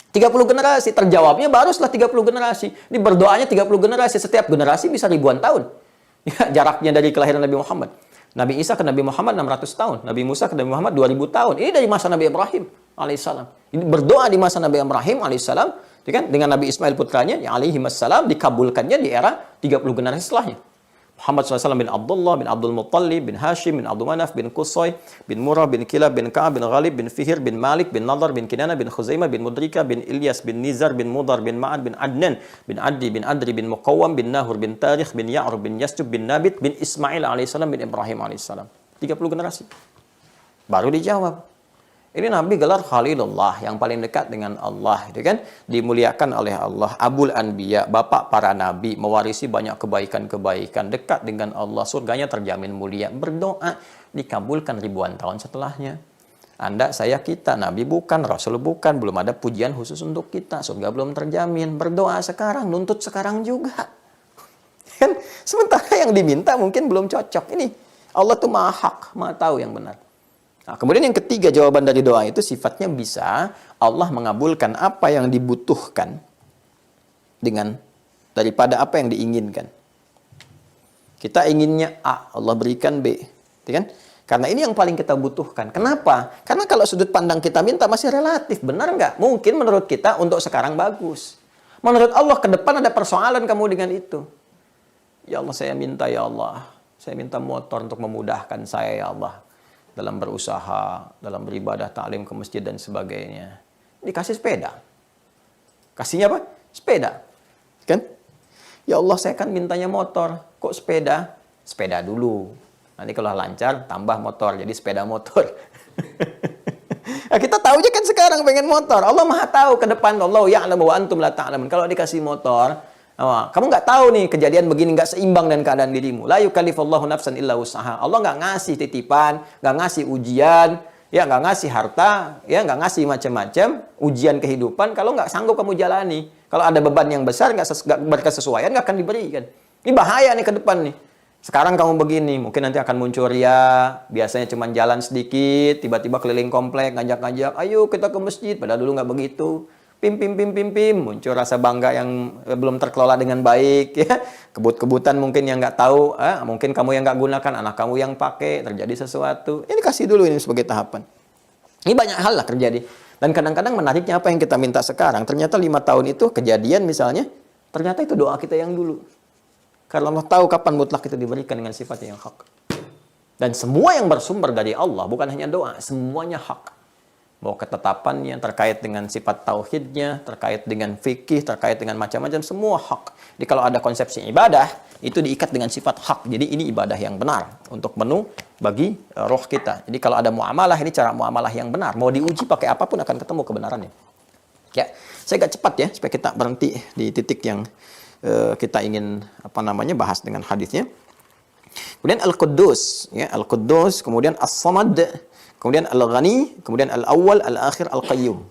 30 generasi terjawabnya baru setelah 30 generasi. Ini berdoanya 30 generasi, setiap generasi bisa ribuan tahun. Ya, jaraknya dari kelahiran Nabi Muhammad. Nabi Isa ke Nabi Muhammad 600 tahun, Nabi Musa ke Nabi Muhammad 2000 tahun. Ini dari masa Nabi Ibrahim alaihissalam. Ini berdoa di masa Nabi Ibrahim alaihissalam, kan, dengan Nabi Ismail putranya, yang alaihissalam, dikabulkannya di era 30 generasi setelahnya. Muhammad SAW bin Abdullah bin Abdul Muttalib bin Hashim bin Abdul Manaf bin Qusay bin Murrah bin Kilab bin Ka'ab bin Ghalib bin Fihir bin Malik bin Nadar bin Kinana bin Khuzaimah bin Mudrika bin Ilyas bin Nizar bin Mudar bin Ma'ad bin Adnan bin Addi bin Adri bin Muqawwam bin Nahur bin Tarikh bin Ya'rub bin Yasjub bin Nabit bin Ismail alaihissalam bin Ibrahim alaihissalam. 30 generasi. Baru dijawab. Ini Nabi gelar Khalilullah, yang paling dekat dengan Allah, gitu kan? Dimuliakan oleh Allah, Abul Anbiya, bapak para nabi, mewarisi banyak kebaikan-kebaikan, dekat dengan Allah, surganya terjamin mulia. Berdoa dikabulkan ribuan tahun setelahnya. Anda, saya, kita, nabi bukan, rasul bukan, belum ada pujian khusus untuk kita, surga belum terjamin. Berdoa sekarang, nuntut sekarang juga. Kan? Sementara yang diminta mungkin belum cocok. Ini Allah tuh Maha hak, Maha tahu yang benar. Nah, kemudian yang ketiga jawaban dari doa itu sifatnya bisa Allah mengabulkan apa yang dibutuhkan dengan daripada apa yang diinginkan. Kita inginnya A, Allah berikan B, kan? Karena ini yang paling kita butuhkan. Kenapa? Karena kalau sudut pandang kita minta masih relatif, benar nggak? Mungkin menurut kita untuk sekarang bagus. Menurut Allah ke depan ada persoalan kamu dengan itu. Ya Allah, saya minta, ya Allah, saya minta motor untuk memudahkan saya, ya Allah, dalam berusaha, dalam beribadah, taklim ke masjid dan sebagainya. Dikasih sepeda. Kasihnya apa? Sepeda. Kan? Ya Allah, saya kan mintanya motor. Kok sepeda? Sepeda dulu. Nanti kalau lancar, tambah motor. Jadi sepeda motor. Nah, kita tahu aja kan sekarang pengen motor. Allah Maha tahu ke depan. Allah ya'lamu wa antum la ta'lamun. Kalau dikasih motor, kamu nggak tahu nih kejadian begini, nggak seimbang dengan keadaan dirimu. La yukallifullahu nafsan illa wus'aha. Allah nggak ngasih titipan, nggak ngasih ujian, ya nggak ngasih harta, ya nggak ngasih macam-macam ujian kehidupan kalau nggak sanggup kamu jalani. Kalau ada beban yang besar nggak berkesesuaian, nggak akan diberikan. Ini bahaya nih ke depan nih. Sekarang kamu begini, mungkin nanti akan muncul ria, biasanya cuma jalan sedikit, tiba-tiba keliling komplek, ngajak-ngajak, ayo kita ke masjid, padahal dulu nggak begitu. Pim, muncul rasa bangga yang belum terkelola dengan baik, ya. Kebut-kebutan mungkin yang nggak tahu, mungkin kamu yang nggak gunakan, anak kamu yang pakai, terjadi sesuatu. Ini kasih dulu ini sebagai tahapan. Ini banyak hal lah terjadi. Dan kadang-kadang menariknya apa yang kita minta sekarang, ternyata 5 tahun itu kejadian misalnya, ternyata itu doa kita yang dulu. Karena Allah tahu kapan mutlak itu diberikan dengan sifatnya yang hak. Dan semua yang bersumber dari Allah, bukan hanya doa, semuanya hak. Mau ketetapannya, terkait dengan sifat tauhidnya, terkait dengan fikih, terkait dengan macam-macam, semua hak. Jadi kalau ada konsepsi ibadah, itu diikat dengan sifat hak. Jadi ini ibadah yang benar untuk menu bagi roh kita. Jadi kalau ada muamalah, ini cara muamalah yang benar. Mau diuji pakai apapun akan ketemu kebenarannya. Ya, saya agak cepat ya, supaya kita berhenti di titik yang kita ingin bahas dengan hadisnya. Kemudian Al-Quddus, ya, Al-Quddus, kemudian As-Samad, kemudian Al-Ghani, kemudian Al-Awwal, Al-Akhir, Al-Qayyum.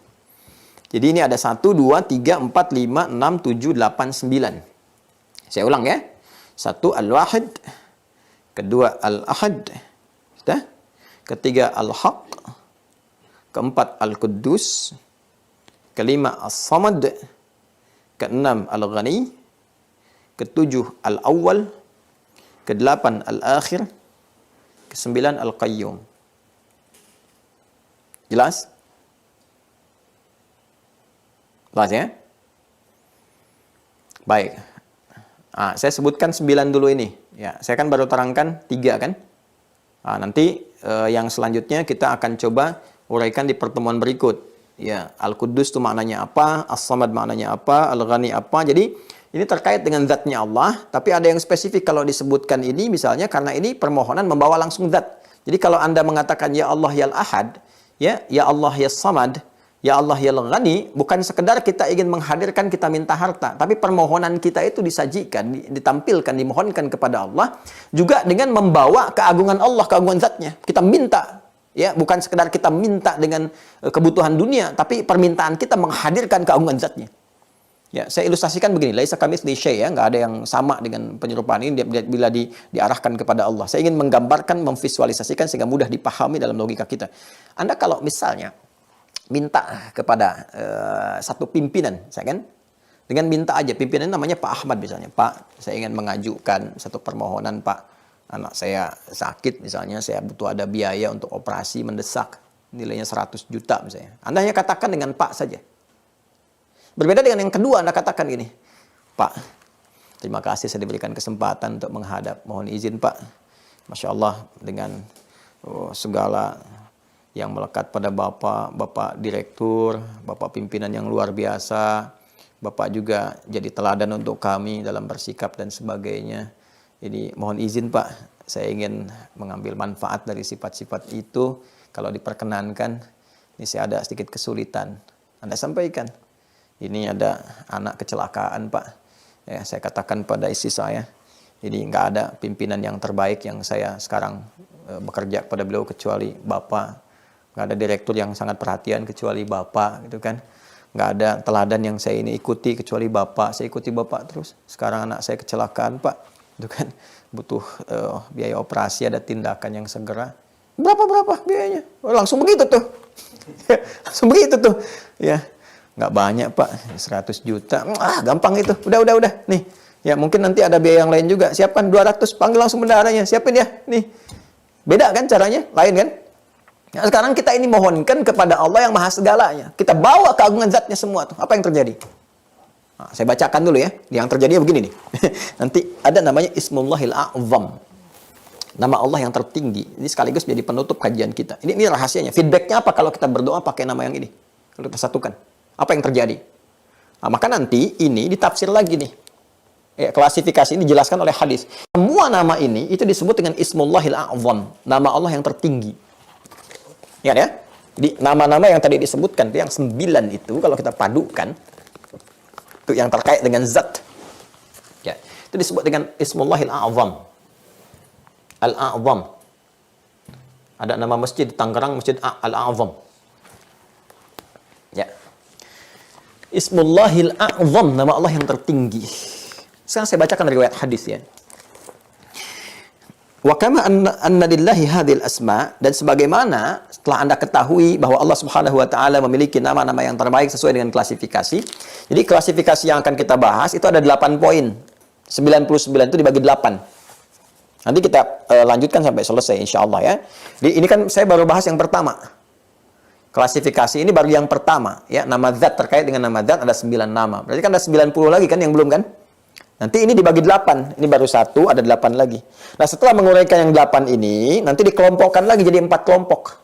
Jadi ini ada 1, 2, 3, 4, 5, 6, 7, 8, 9. Saya ulang ya. 1 Al-Wahid, kedua Al-Ahad, ketiga Al-Haq, keempat Al-Quddus, kelima As-Samad, keenam Al-Ghani, ketujuh Al-Awwal, kedelapan Al-Akhir, kesembilan Al-Qayyum. Jelas? Jelas ya? Baik. Saya sebutkan 9 dulu ini. Ya, saya kan baru terangkan 3 kan? Nanti yang selanjutnya kita akan coba uraikan di pertemuan berikut. Ya, Al-Quddus itu maknanya apa? As-Samad maknanya apa? Al-Ghani apa? Jadi ini terkait dengan zatnya Allah, tapi ada yang spesifik kalau disebutkan ini misalnya karena ini permohonan membawa langsung zat. Jadi kalau Anda mengatakan ya Allah ya Al-Ahad, ya Allah ya Samad, ya Allah ya Al-Ghani, bukan sekedar kita ingin menghadirkan kita minta harta, tapi permohonan kita itu disajikan, ditampilkan, dimohonkan kepada Allah juga dengan membawa keagungan Allah, keagungan zatnya. Kita minta, ya, bukan sekedar kita minta dengan kebutuhan dunia, tapi permintaan kita menghadirkan keagungan zatnya. Ya, saya ilustrasikan begini, laisa kamitslihi syai', ya, nggak ada yang sama dengan penyerupaan ini bila diarahkan kepada Allah. Saya ingin menggambarkan, memvisualisasikan sehingga mudah dipahami dalam logika kita. Anda kalau misalnya minta kepada satu pimpinan, saya kan dengan minta aja, pimpinan namanya Pak Ahmad misalnya, Pak, saya ingin mengajukan satu permohonan, Pak, anak saya sakit misalnya, saya butuh ada biaya untuk operasi mendesak, nilainya 100 juta misalnya. Anda hanya katakan dengan Pak saja. Berbeda dengan yang kedua, Anda katakan gini, Pak, terima kasih saya diberikan kesempatan untuk menghadap. Mohon izin Pak, Masya Allah dengan segala yang melekat pada Bapak Direktur, Bapak pimpinan yang luar biasa, Bapak juga jadi teladan untuk kami dalam bersikap dan sebagainya. Jadi mohon izin Pak, saya ingin mengambil manfaat dari sifat-sifat itu. Kalau diperkenankan, ini saya ada sedikit kesulitan. Anda sampaikan. Ini ada anak kecelakaan Pak. Ya, saya katakan pada istri saya, jadi nggak ada pimpinan yang terbaik yang saya sekarang bekerja pada beliau kecuali Bapak. Nggak ada direktur yang sangat perhatian kecuali Bapak, gitu kan. Nggak ada teladan yang saya ini ikuti kecuali Bapak. Saya ikuti Bapak terus. Sekarang anak saya kecelakaan Pak, gitu kan. Butuh biaya operasi, ada tindakan yang segera. Berapa biayanya? Langsung begitu tuh. Langsung begitu tuh. Ya. Nggak banyak Pak, 100 juta. Gampang itu. Udah. Nih, ya mungkin nanti ada biaya yang lain juga. Siapkan 200, panggil langsung bendaharanya. Siapin ya. Nih. Beda kan caranya? Lain kan? Nah, sekarang kita ini mohonkan kepada Allah yang maha segalanya. Kita bawa keagungan zatnya semua tuh. Apa yang terjadi? Nah, saya bacakan dulu ya. Yang terjadi begini nih. Nanti ada namanya Ismullahil A'zam. Nama Allah yang tertinggi. Ini sekaligus menjadi penutup kajian kita. Ini rahasianya. Feedbacknya apa kalau kita berdoa pakai nama yang ini? Kalau kita satukan. Apa yang terjadi? Nah, maka nanti ini ditafsir lagi nih. Ya, klasifikasi ini dijelaskan oleh hadis. Semua nama ini itu disebut dengan Ismullahil A'zam. Nama Allah yang tertinggi. Ya. Jadi nama-nama yang tadi disebutkan itu yang 9 itu kalau kita padukan itu yang terkait dengan zat. Ya, itu disebut dengan Ismullahil A'zam. Al-A'zam. Ada nama masjid di Tangerang, Masjid Al-A'zam. Ya. Ismullahil A'zam, nama Allah yang tertinggi. Sekarang saya bacakan riwayat hadis ya. Wa kama anna lillahi hadhil asma, dan sebagaimana setelah Anda ketahui bahwa Allah Subhanahu wa taala memiliki nama-nama yang terbaik sesuai dengan klasifikasi. Jadi klasifikasi yang akan kita bahas itu ada 8 poin. 99 itu dibagi 8. Nanti kita lanjutkan sampai selesai insyaallah ya. Jadi ini kan saya baru bahas yang pertama. Klasifikasi ini baru yang pertama, ya. Nama zat, terkait dengan nama zat ada 9 nama. Berarti kan ada 90 lagi kan yang belum kan? Nanti ini dibagi 8. Ini baru 1, ada 8 lagi. Nah, setelah menguraikan yang 8 ini, nanti dikelompokkan lagi jadi 4 kelompok.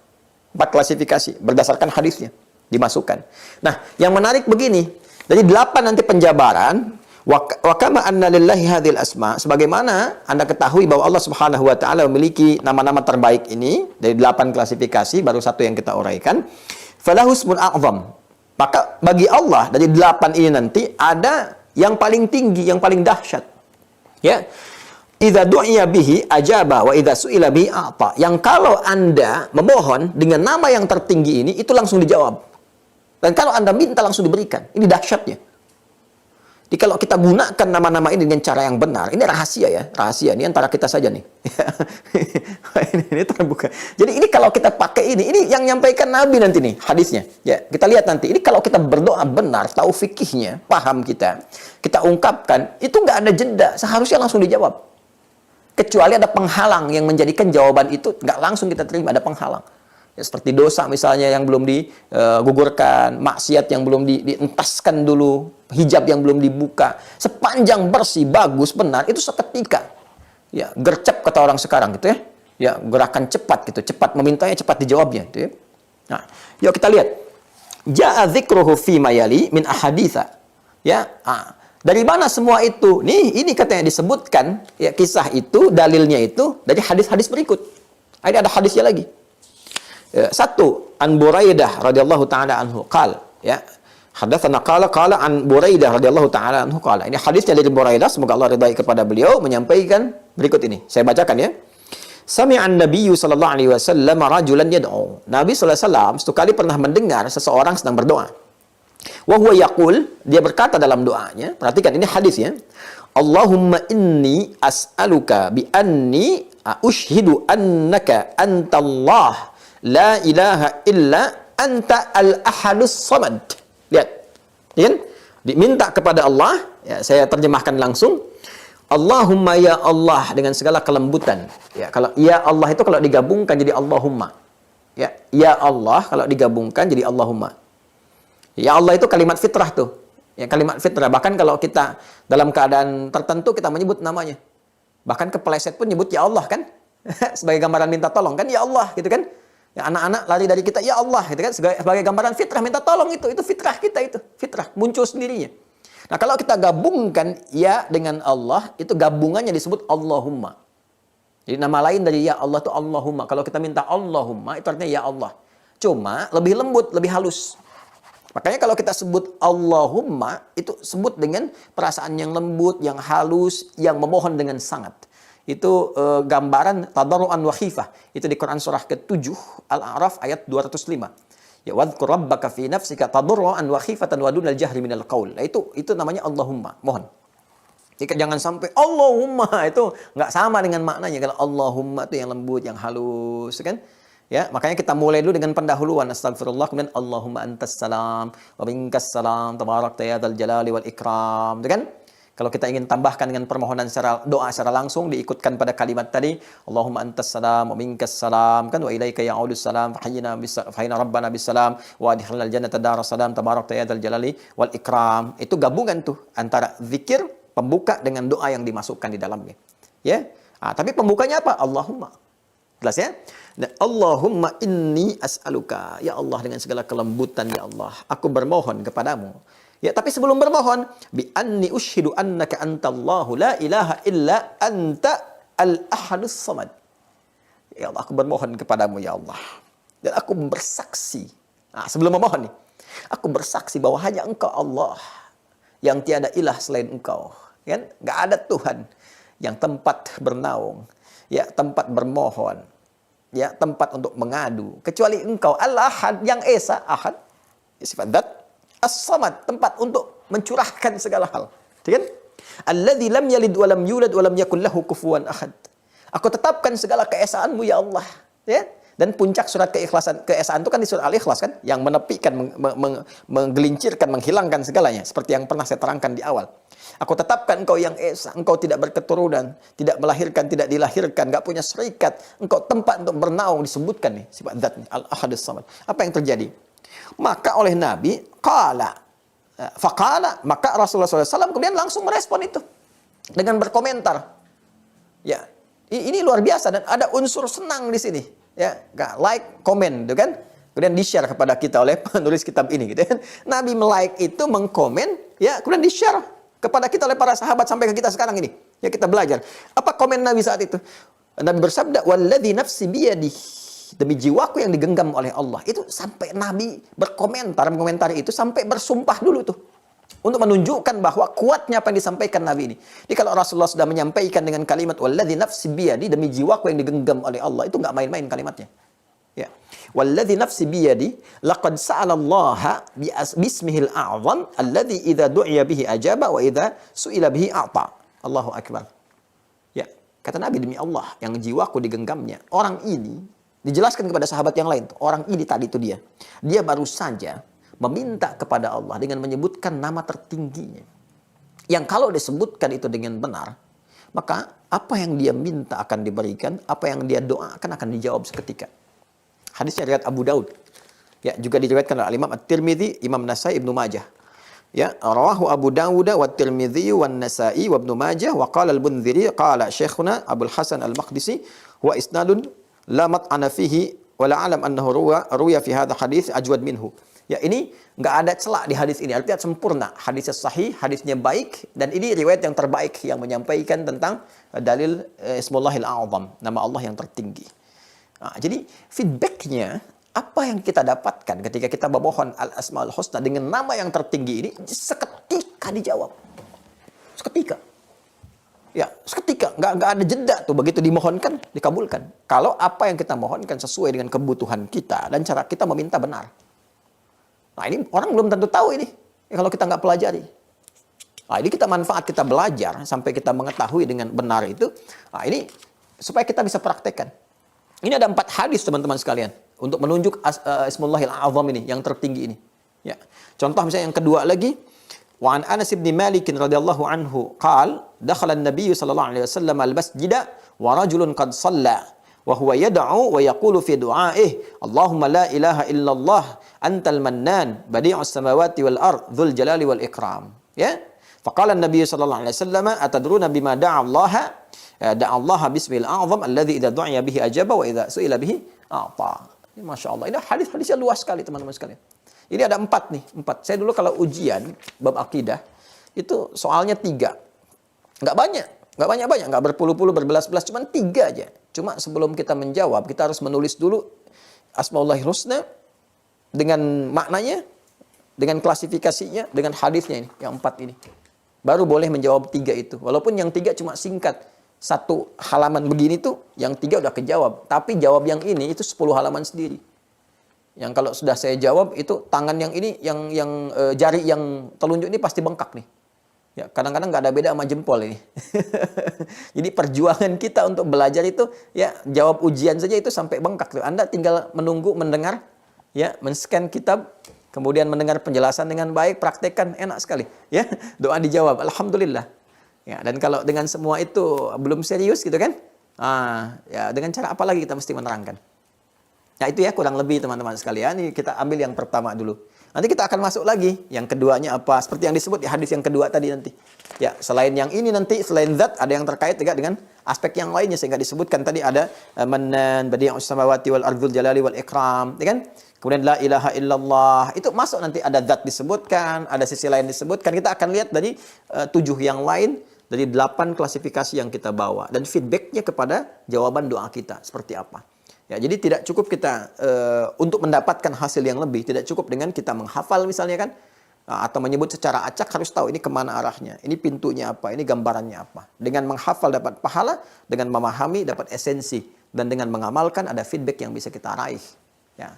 4 klasifikasi berdasarkan hadisnya dimasukkan. Nah, yang menarik begini. Jadi 8 nanti penjabaran wa kama anna lillahi hadhil asma, sebagaimana Anda ketahui bahwa Allah Subhanahu wa taala memiliki nama-nama terbaik ini dari 8 klasifikasi, baru 1 yang kita uraikan. Falahu ismun a'zam. Maka bagi Allah dari 8 ini nanti ada yang paling tinggi, yang paling dahsyat. Ya. Idza du'iya bihi ajaba wa idza su'ila bihi a'ta. Yang kalau Anda memohon dengan nama yang tertinggi ini, itu langsung dijawab. Dan kalau Anda minta langsung diberikan. Ini dahsyatnya. Jadi kalau kita gunakan nama-nama ini dengan cara yang benar, ini rahasia ya, rahasia. Ini antara kita saja nih. ini terbuka. Jadi ini kalau kita pakai ini yang nyampaikan Nabi nanti nih, hadisnya. Ya, kita lihat nanti. Ini kalau kita berdoa benar, tahu fikihnya, paham kita ungkapkan, itu nggak ada jeda, seharusnya langsung dijawab. Kecuali ada penghalang yang menjadikan jawaban itu nggak langsung kita terima, ada penghalang. Ya, seperti dosa misalnya yang belum digugurkan, maksiat yang belum dientaskan dulu, hijab yang belum dibuka. Sepanjang bersih, bagus, benar, itu seketika. Ya, gercep kata orang sekarang gitu ya. Ya, gerakan cepat gitu, cepat memintanya, cepat dijawabnya gitu ya. Nah, yuk kita lihat. Ja'a dzikruhu fi mayali min ahaditsa. Ya, dari mana semua itu? Nih, ini katanya disebutkan ya, kisah itu, dalilnya itu dari hadis-hadis berikut. Ini ada hadisnya lagi. 1 an Buraidah radhiyallahu taala anhu qala ya hadatsana qala an Buraidah radhiyallahu taala anhu qala. Ini hadisnya dari Buraidah, semoga Allah ridai kepada beliau, menyampaikan berikut ini. Saya bacakan ya. Sami'an Nabiyyu sallallahu alaihi wasallam rajulan yad'u. Nabi sallallahu alaihi wasallam satu kali pernah mendengar seseorang sedang berdoa. Wa huwa yaqul, dia berkata dalam doanya, perhatikan ini hadis ya. Allahumma inni as'aluka bi anni ushhidu annaka antallah la ilaha illa anta al-ahadus samad. Lihat. Ya kan? Diminta kepada Allah, ya, saya terjemahkan langsung. Allahumma ya Allah dengan segala kelembutan. Ya, kalau ya Allah itu kalau digabungkan jadi Allahumma. Ya Allah kalau digabungkan jadi Allahumma. Ya Allah itu kalimat fitrah tuh. Ya, kalimat fitrah. Bahkan kalau kita dalam keadaan tertentu kita menyebut namanya. Bahkan kepeleset pun nyebut ya Allah kan? Sebagai gambaran minta tolong kan ya Allah gitu kan? Ya, anak-anak lari dari kita, ya Allah, gitu kan? Sebagai gambaran fitrah, minta tolong itu fitrah kita itu, fitrah, muncul sendirinya. Nah, kalau kita gabungkan ya dengan Allah, itu gabungannya disebut Allahumma. Jadi nama lain dari ya Allah itu Allahumma. Kalau kita minta Allahumma, itu artinya ya Allah. Cuma lebih lembut, lebih halus. Makanya kalau kita sebut Allahumma, itu sebut dengan perasaan yang lembut, yang halus, yang memohon dengan sangat. Itu gambaran tadarruan wa khifah. Itu di Quran surah ke-7 Al-A'raf ayat 205. Ya wadhkur rabbaka fi nafsika tadarruan wa khifatan wa dunal jahri minal qaul. Nah, itu namanya Allahumma, mohon. Jadi jangan sampai Allahumma itu nggak sama dengan maknanya. Kalau Allahumma itu yang lembut, yang halus kan? Ya, makanya kita mulai dulu dengan pendahuluan astagfirullah, kemudian Allahumma antas salam wa minkas salam tabarakta ya dzal jalali wal ikram, gitu kan? Kalau kita ingin tambahkan dengan permohonan secara doa secara langsung, diikutkan pada kalimat tadi, Allahumma antas salam wa minkas salam, kan wa ilaika ya'udus salam fahina rabbana bis salam wa adkhilnal jannata daras salam tabarakta ya dzal jalali wal ikram. Itu gabungan tuh antara zikir pembuka dengan doa yang dimasukkan di dalamnya. Ya. Tapi pembukanya apa? Allahumma. Jelas ya? Dan Allahumma inni as'aluka, ya Allah dengan segala kelembutan ya Allah, aku bermohon kepadamu. Ya, tapi sebelum bermohon, bi anni usyhidu annaka antallahu la ilaha illa anta al-ahadus samad. Ya Allah, aku bermohon kepadamu ya Allah. Dan aku bersaksi. Nah, sebelum memohon nih, aku bersaksi bahwa hanya Engkau Allah yang tiada ilah selain Engkau. Kan? Enggak ada Tuhan yang tempat bernaung, ya, tempat bermohon, ya, tempat untuk mengadu kecuali Engkau Al-Ahad yang esa, ahad, sifat zat. As-samad, tempat untuk mencurahkan segala hal. Kan? Alladzi lam yalid wa lam yulad wa lam yakul lahu kufuwan ahad. Aku tetapkan segala keesaanmu ya Allah. Ya? Dan puncak surat keesaan itu kan di surat Al-Ikhlas kan, yang menepikan, menggelincirkan, menghilangkan segalanya, seperti yang pernah saya terangkan di awal. Aku tetapkan Engkau yang esa, Engkau tidak berketurunan, tidak melahirkan, tidak dilahirkan, enggak punya serikat. Engkau tempat untuk bernaung, disebutkan nih sifat zat nih, Al-Ahadus Samad. Apa yang terjadi? Maka oleh Nabi, maka Rasulullah SAW kemudian langsung merespon itu. dengan berkomentar. Ya, ini luar biasa dan ada unsur senang di sini. Ya, like, komen, gitu kan? Kemudian di-share kepada kita oleh penulis kitab ini, gitu kan? Nabi like itu, mengkomen, ya, kemudian di-share kepada kita oleh para sahabat sampai ke kita sekarang ini. Ya, kita belajar. Apa komen Nabi saat itu? Nabi bersabda, "Walladzi nafsi biyadihi." Demi jiwaku yang digenggam oleh Allah. Itu sampai Nabi mengomentari itu sampai bersumpah dulu tuh. Untuk menunjukkan bahwa kuatnya apa yang disampaikan Nabi ini. Jadi kalau Rasulullah sudah menyampaikan dengan kalimat walladzi nafsi biyadi, demi jiwaku yang digenggam oleh Allah, itu nggak main-main kalimatnya. Ya. Walladzi nafsi biyadi laqad sa'ala Allah bismihil a'zam alladzi idza du'iya bihi ajaba wa idza su'ila bihi a'ta. Allahu akbar. Ya, kata Nabi, demi Allah yang jiwaku digenggamnya. Orang ini dijelaskan kepada sahabat yang lain. Orang ini tadi itu dia. Dia baru saja meminta kepada Allah dengan menyebutkan nama tertingginya. Yang kalau disebutkan itu dengan benar, maka apa yang dia minta akan diberikan, apa yang dia doakan akan dijawab seketika. Hadisnya riwayat Abu Daud. Ya, juga diriwayatkan oleh Imam At-Tirmidzi, Imam Nasai, Ibnu Majah. Ya, rawahu Abu Dawud wa Tirmidzi wa Nasai wa Ibnu Majah wa qala Al-Bunziri qala Syekhuna Abdul Hasan Al-Maqdisi wa isnadun la mat'ana fihi wa la alam annahu ruya fi hadha hadits ajwad minhu. Ya, ini nggak ada celak di hadis ini, artinya sempurna. Hadisnya sahih, hadisnya baik, dan ini riwayat yang terbaik yang menyampaikan tentang dalil Ismullahil A'zam, nama Allah yang tertinggi. Nah, jadi feedbacknya, apa yang kita dapatkan ketika kita memohon Al-Asmaul Husna dengan nama yang tertinggi ini, seketika dijawab. Seketika. Ya, seketika, nggak ada jeda tuh, begitu dimohonkan, dikabulkan. Kalau apa yang kita mohonkan sesuai dengan kebutuhan kita dan cara kita meminta benar. Nah, ini orang belum tentu tahu ini, ya, kalau kita nggak pelajari. Nah, ini kita manfaat, kita belajar sampai kita mengetahui dengan benar itu. Nah, ini supaya kita bisa praktekkan. Ini ada 4 hadis teman-teman sekalian untuk menunjuk Ismullahil A'zam ini, yang tertinggi ini. Ya, contoh misalnya yang kedua lagi. Wa an Anas bin Malik radhiyallahu anhu qala dakhala an-nabiy sallallahu alaihi wasallam al-masjida wa rajulun qad shalla wa huwa yad'u wa yaqulu fi du'a'ihi Allahumma la ilaha illallah antal mannan badi'us samawati wal ard dzul jalali wal ikram. Ya, faqala an-nabiy sallallahu alaihi wasallam atadruna bima da'a Allah bismil a'zam alladzi idza du'iya bihi ajaba wa idza su'ila bihi a'ta. Masya Allah, ini hadis-hadisnya luas sekali teman-teman sekalian. Ini ada 4 nih, 4. Saya dulu kalau ujian bab akidah itu soalnya 3. Nggak banyak, nggak berpuluh-puluh, berbelas-belas, cuma 3 aja. Cuma sebelum kita menjawab, kita harus menulis dulu Asmaullahil Husna dengan maknanya, dengan klasifikasinya, dengan hadisnya ini, yang 4 ini. Baru boleh menjawab 3 itu. Walaupun yang 3 cuma singkat. 1 halaman begini tuh, yang 3 udah kejawab. Tapi jawab yang ini itu 10 halaman sendiri. Yang kalau sudah saya jawab itu tangan yang ini, yang jari yang telunjuk ini pasti bengkak nih. Ya, kadang-kadang nggak ada beda sama jempol ini. Jadi perjuangan kita untuk belajar itu, ya, jawab ujian saja itu sampai bengkak tuh. Anda tinggal menunggu, mendengar, ya, men-scan kitab, kemudian mendengar penjelasan dengan baik, praktekkan, enak sekali. Ya, doa dijawab, alhamdulillah. Ya, dan kalau dengan semua itu belum serius gitu kan? Ya, dengan cara apa lagi kita mesti menerangkan? Nah, itu ya kurang lebih teman-teman sekalian. Ini kita ambil yang pertama dulu. Nanti kita akan masuk lagi. Yang keduanya apa? Seperti yang disebut di hadis yang kedua tadi nanti. Ya, selain yang ini nanti, selain zat, ada yang terkait juga dengan aspek yang lainnya. Sehingga disebutkan tadi ada Mannan, Badi'us samawati wal ardhul jalali wal ikram. Ya kan? Kemudian la ilaha illallah. Itu masuk nanti ada zat disebutkan, ada sisi lain disebutkan. Kita akan lihat dari 7 yang lain, dari 8 klasifikasi yang kita bawa. Dan feedbacknya kepada jawaban doa kita. Seperti apa? Ya, jadi tidak cukup kita untuk mendapatkan hasil yang lebih, tidak cukup dengan kita menghafal misalnya kan, atau menyebut secara acak, harus tahu ini kemana arahnya, ini pintunya apa, ini gambarannya apa. Dengan menghafal dapat pahala, dengan memahami dapat esensi, dan dengan mengamalkan ada feedback yang bisa kita raih. Ya,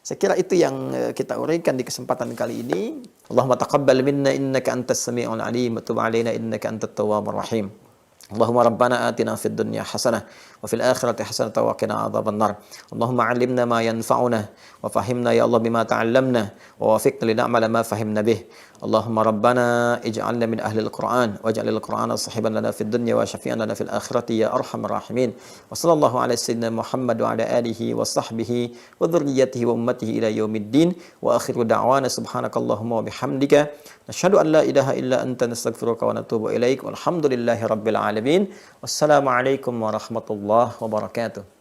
saya kira itu yang kita uraikan di kesempatan kali ini. Allahumma taqabbal minna innaka antas sami'ul alim wa tub alaina innaka antat tawwabur rahim. Allahumma rabbana atina fid dunya hasanah wa fil akhirati hasanah wa qina adzabannar. Allahumma 'allimna ma yanfa'una wa fahimna ya Allah bima ta'allamna wa wafiqna li na'mala ma fahimna bih. Allahumma rabbana ij'alna min ahli al-Qur'an waj'alil Qur'ana sahiban lana fid dunya wa syafi'an lana fil akhirati ya arhamar rahimin. Wa sallallahu ala sayyidina Muhammad wa ala alihi wa sahbihi wa dhurriyyatihi wa ummatihi ila yaumiddin wa akhiru da'wana subhanakallahumma wa bihamdika nashhadu an la ilaha illa anta nastaghfiruka wa natubu ilaik walhamdulillahi rabbil alamin. Wassalamualaikum warahmatullahi wabarakatuh.